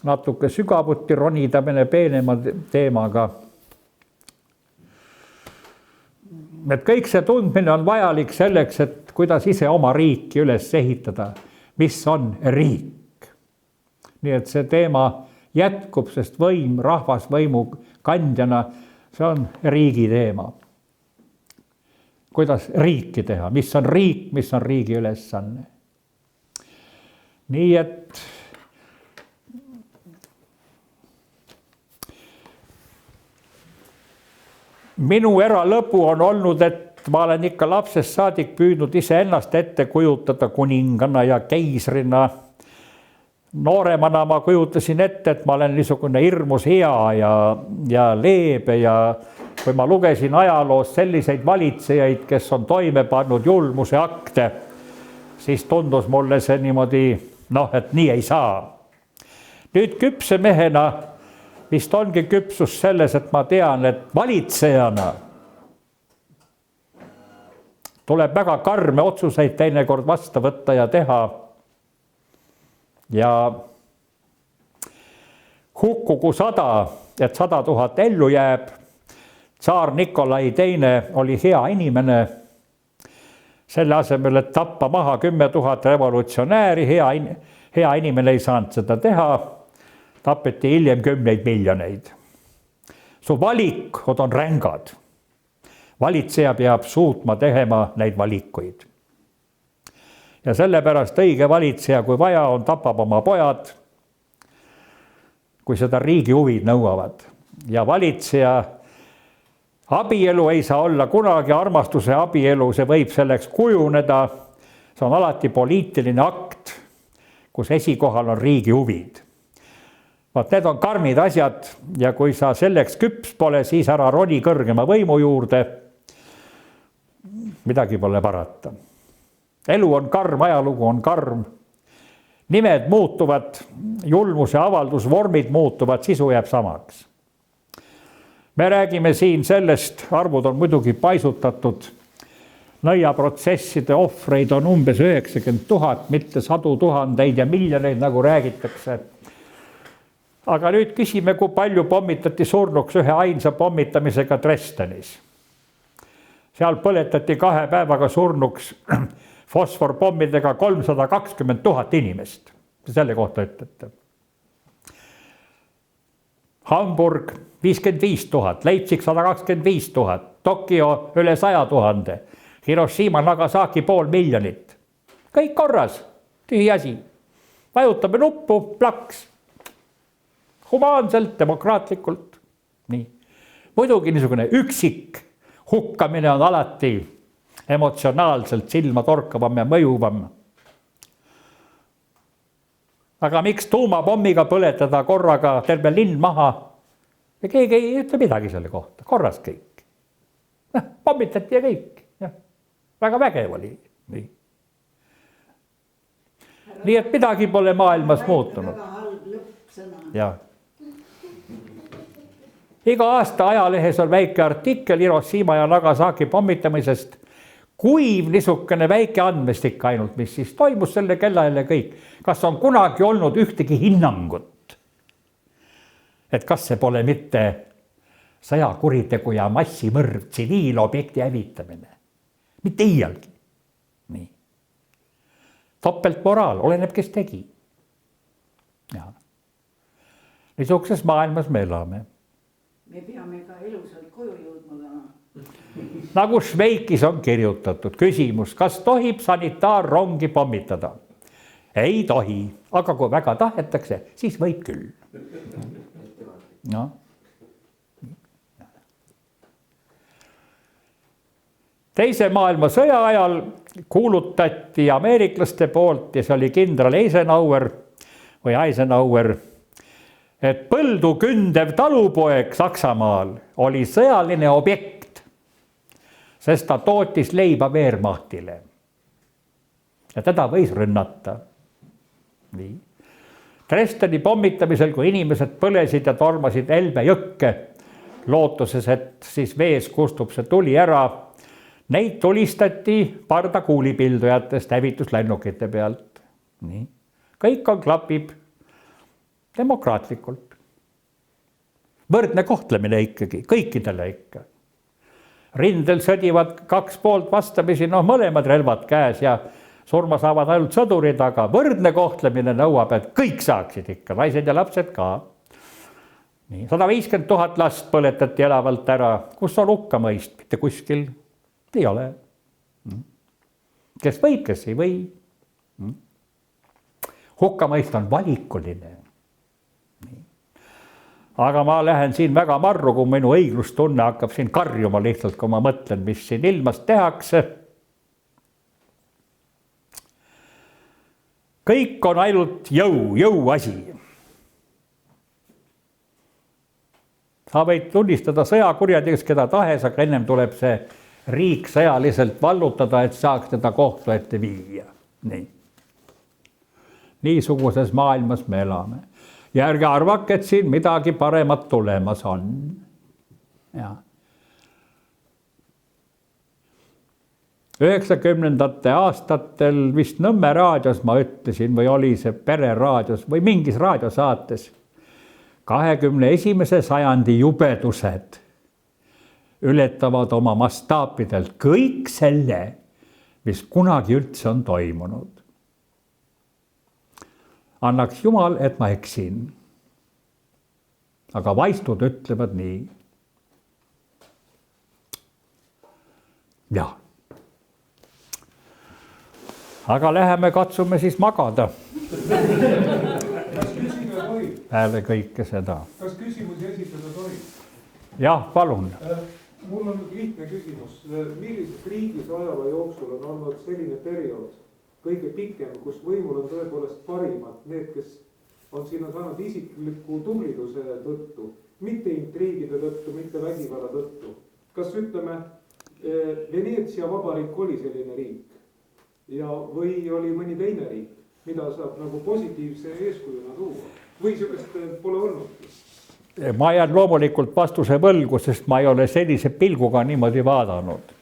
Speaker 1: natuke sügavuti ronida mene peenema teemaga. Et kõik see tundmine on vajalik selleks, et kuidas ise oma riiki üles ehitada, mis on riik. Nii et see teema jätkub, sest võim, rahvas võimu kandjana, see on riigi teema. Kuidas riiki teha, mis on riik, mis on riigi ülesanne. Nii et minu eralõbu on olnud, et ma olen ikka lapsest saadik püüdnud ise ennast ette kujutada kuningana ja keisrina. Nooremana ma kujutasin ette, et ma olen niisugune hirmus hea ja leebe ja kui ma lugesin ajaloost selliseid valitsejaid, kes on toime pannud julmuse akte, siis tundus mulle see niimoodi, et nii ei saa. Nüüd küpse mehena vist ongi küpsus selles, et ma tean, et valitsejana tuleb väga karme otsuseid teinekord vastu võtta ja teha. Ja hukkugu 100, et 100 000 ellu jääb. Tsaar Nikolai II oli hea inimene. Selle asemel, et tappa maha 10 000 revolutsionääri, hea inimene ei saanud seda teha. Tapeti hiljem 10 miljoneid. Su valikud on rängad. Valitseja peab suutma tegema neid valikuid. Ja sellepärast õige valitseja, kui vaja on, tapab oma pojad, kui seda riigi huvid nõuavad. Ja valitseja abielu ei saa olla kunagi armastuse abielu, see võib selleks kujuneda. See on alati poliitiline akt, kus esikohal on riigi huvid. Need on karmid asjad ja kui sa selleks küps pole, siis ära roni kõrgema võimu juurde. Midagi pole parata. Elu on karm, ajalugu on karm. Nimed muutuvad, julmuse avaldusvormid muutuvad, sisu jääb samaks. Me räägime siin sellest, arvud on muidugi paisutatud, nõiaprotsesside ohvreid on umbes 90 000, mitte 100 000 ja miljoneid, nagu räägitakse. Aga nüüd küsime, kui palju pommitati surnuks ühe ainsa pommitamisega Dresdenis. Seal põletati 2 päevaga surnuks fosforpommidega 320 000 inimest. Selle kohta ütlete. Hamburg 55 000, Leipzig 125 000, Tokyo üle 100 000, Hiroshima, Nagasaki 500 000. Kõik korras, tühi asi. Vajutame nuppu, plaks. Humaanselt, demokraatlikult. Nii. Muidugi niisugune üksik hukkamine on alati emotsionaalselt silma torkavam ja mõjuvam. Aga miks tuumapommiga põletada korraga terve linn maha? Ja keegi ei ütle midagi selle kohta, korras kõik. Pommitati ja kõik. Ja. Väga vägev oli. Nii et midagi pole maailmas muutunud. Ja. Iga aasta ajalehes on väike artikkel Hiroshima ja Nagasaki pommitamisest. Kuiv niisugune väike andmestik ainult, mis siis toimus selle kellaajal kõik. Kas on kunagi olnud ühtegi hinnangut? Et kas see pole mitte sõjakuritegu ja massimõrv, tsiviilobjekti hävitamine? Mitte iialgi. Nii. Topeltmoraal, oleneb, kes tegi. Ja. Niisuguses maailmas me elame.
Speaker 3: Me peame ka elusalt koju jõudma täna.
Speaker 1: Nagu Šveikis on kirjutatud küsimus, kas tohib sanitaarrongi pommitada? Ei tohi, aga kui väga tahetakse, siis võib küll. No. Teise maailmasõja ajal kuulutati ameeriklaste poolt ja see oli kindral Eisenhower, et põldu kündev talupoeg Saksamaal oli sõjaline objekt, sest ta tootis leiba Wehrmachtile. Ja teda võis rünnata. Nii. Dresdeni pommitamisel, kui inimesed põlesid ja tormasid Elbe jõkke, lootuses, et siis vees kustub see tuli ära, neid tulistati pardakuulipildujatest hävituslennukite pealt. Nii. Kõik on klapib demokraatlikult. Võrdne kohtlemine ikkagi, kõikidele ikka. Rindel sõdivad 2 poolt vastamisi, mõlemad relvad käes ja surma saavad ainult sõdurid, aga võrdne kohtlemine nõuab, et kõik saaksid ikka, naised ja lapsed ka. Nii, 150 000 last põletati elavalt ära. Kus on hukkamõist? Mitte kuskil ei ole. Kes võib, kes ei või. Hukkamõist on valikuline. Aga ma lähen siin väga marru, kui minu õiglustunne hakkab siin karjuma lihtsalt, kui ma mõtlen, mis siin ilmas tehakse. Kõik on ainult jõu asi. Sa võid tunnistada sõjakurjategijaks keda tahes, aga ennem tuleb see riik sõjaliselt vallutada, et saaks teda kohtu ette viia. Nii. Niisuguses maailmas me elame. Ja ärge arvake, et siin midagi paremat tulemas on. Ja. 90. aastatel vist Nõmme raadios ma ütlesin, või oli see pereraadios või mingis raadiosaates, 21. sajandi jubedused ületavad oma mastaapidelt kõik selle, mis kunagi üldse on toimunud. Annaks Jumal, et ma eksin. Aga vaistud ütlevad nii. Ja. Aga läheme katsume siis magada. Hääle kõike seda.
Speaker 2: Kas küsimusi esitada tohib?
Speaker 1: Jah, palun.
Speaker 2: Mul on lihtne küsimus. Millises riigis ajaloo jooksul on olnud selline periood, kõige pikem, kus võimul on tõepoolest parimad, need, kes on sinna saanud isikliku tubliduse tõttu, mitte intriigide tõttu, mitte vägivalla tõttu. Kas ütleme, Veneetsia vabariik oli selline riik ja või oli mõni teine riik, mida saab nagu positiivse eeskujuna tuua või sellist pole olnud?
Speaker 1: Ma jään loomulikult vastuse võlgu, sest ma ei ole sellise pilguga niimoodi vaadanud.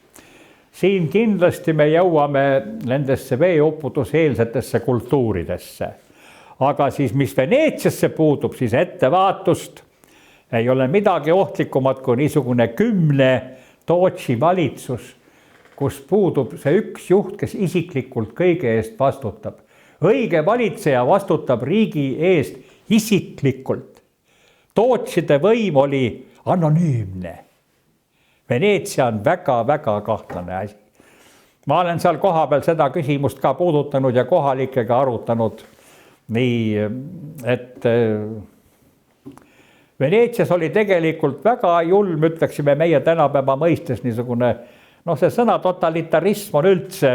Speaker 1: siin kindlasti me jõuame nendesse veeuputuseelsetesse kultuuridesse. Aga siis, mis Veneetsiasse puudub, siis ettevaatust ei ole midagi ohtlikumat kui niisugune 10 Tootsi valitsus, kus puudub see üks juht, kes isiklikult kõige eest vastutab. Õige valitseja vastutab riigi eest isiklikult. Tootside võim oli anonüümne. Veneetsia on väga-väga kahtlane asi. Ma olen seal kohapeal seda küsimust ka puudutanud ja kohalikega arutanud. Nii, et Veneetsias oli tegelikult väga julm, ütleksime meie tänapäeva mõistes niisugune, see sõna totalitarism on üldse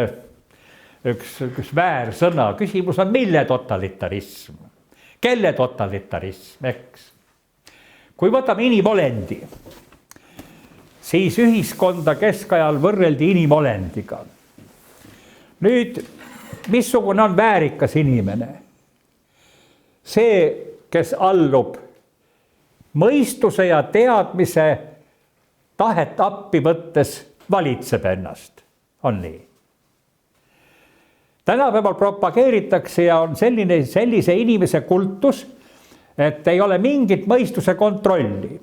Speaker 1: üks väär sõna. Küsimus on, mille totalitarism? Kelle totalitarism, eks? Kui võtame inimolendi, siis ühiskonda keskajal võrreldi inimolendiga. Nüüd, missugune on väärikas inimene? See, kes allub mõistuse ja teadmise tahet appi võttes valitseb ennast, on nii. Tänapäeval propageeritakse ja on sellise inimese kultus, et ei ole mingit mõistuse kontrolli.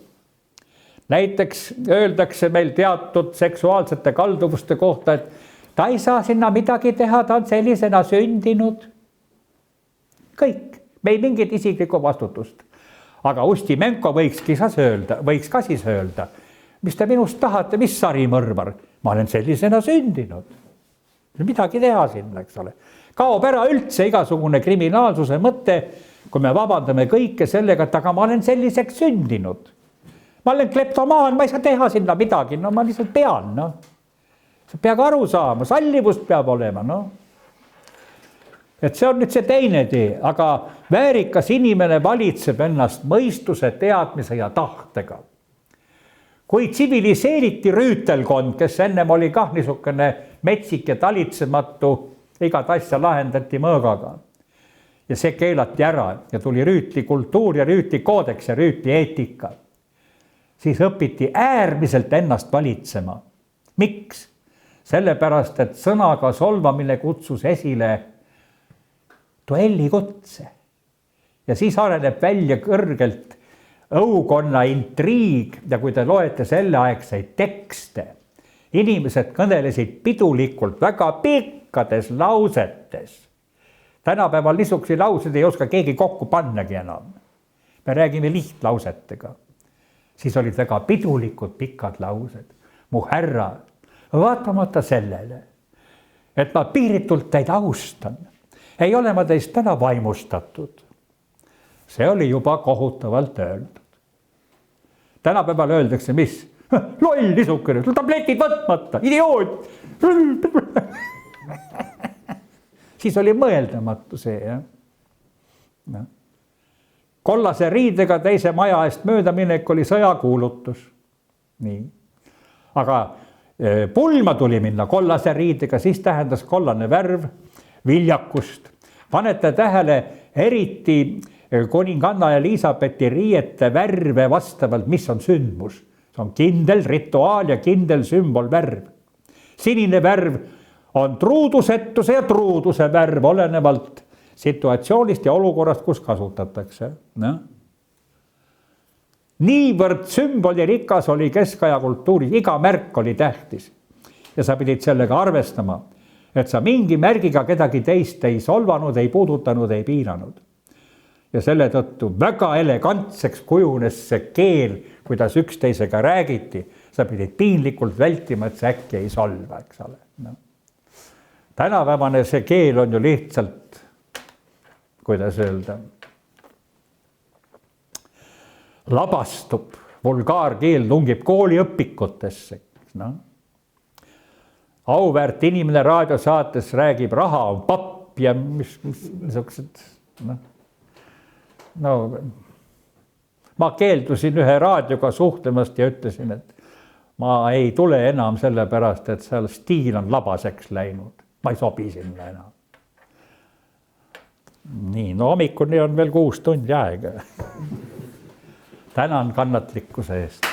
Speaker 1: Näiteks öeldakse meil teatud seksuaalsete kalduvuste kohta, et ta ei saa sinna midagi teha, ta on sellisena sündinud. Kõik, me ei mingit isiklikku vastutust. Aga Ustimenko võiks ka siis öelda, mis te minust tahate, mis sarimõrvar? Ma olen sellisena sündinud. Midagi teha sinna, eks ole. Kaob ära üldse igasugune kriminaalsuse mõte, kui me vabandame kõike sellega, et aga ma olen selliseks sündinud. Ma olen kleptomaan, ma ei saa teha sinna midagi, ma lihtsalt pean. Sa peab aru saama, sallivust peab olema. Et see on nüüd see teine tee, aga väärikas inimene valitseb ennast mõistuse, teadmise ja tahtega. Kui tsiviliseeriti rüütelkond, kes ennem oli kah niisugune metsik ja talitsematu, igat asja lahendati mõõgaga. Ja see keelati ära ja tuli rüütli kultuur ja rüütli koodeks ja rüütli eetika. Siis õpiti äärmiselt ennast valitsema. Miks? Sellepärast, et sõnaga solvamine kutsus esile duellikutse. Ja siis areneb välja kõrgelt õukonna intriig ja kui te loete selleaegseid tekste, inimesed kõnelesid pidulikult väga pikkades lausetes. Tänapäeval niisuguseid lauseid ei oska keegi kokku pannagi enam. Me räägime lihtlausetega. Siis olid väga pidulikud pikad laused. Mu härra, vaatamata sellele, et ma piiritult teid austan, ei ole ma teist täna vaimustatud. See oli juba kohutavalt öeldud. Tänapäeval öeldakse, mis? Loll nisukene, tabletid võtmata, idioot. Siis oli mõeldamatu see. Ja? Kollase riidega teise maja eest möödaminek oli sõjakuulutus. Nii. Aga pulma tuli minna kollase riidega, siis tähendas kollane värv viljakust. Panete tähele eriti kuninganna Elisabethi riiete värve vastavalt, mis on sündmus. See on kindel rituaal ja kindel sümbol värv. Sinine värv on truudusetuse ja truuduse värv, olenevalt situatsioonist ja olukorrast, kus kasutatakse. Niivõrd sümbolirikas oli keskaja kultuuris, iga märk oli tähtis. Ja sa pidid sellega arvestama, et sa mingi märgiga kedagi teist ei solvanud, ei puudutanud, ei piiranud. Ja selle tõttu väga elegantseks kujunes see keel, kuidas üksteisega räägiti. Sa pidid piinlikult vältima, et see äkki ei solva, eks ole. Tänapäevane see keel on ju lihtsalt, kuidas öelda, labastub, vulgaarkeel tungib kooliõpikutesse. Auväärt inimene raadiosaates räägib, raha on papp ja mis niisugused. Ma keeldusin ühe raadioga suhtlemast ja ütlesin, et ma ei tule enam selle pärast, et seal stiil on labaseks läinud. Ma ei sobi sinna enam. Nii, hommikuni on veel 6 tundi aega. Tänan kannatlikkuse eest.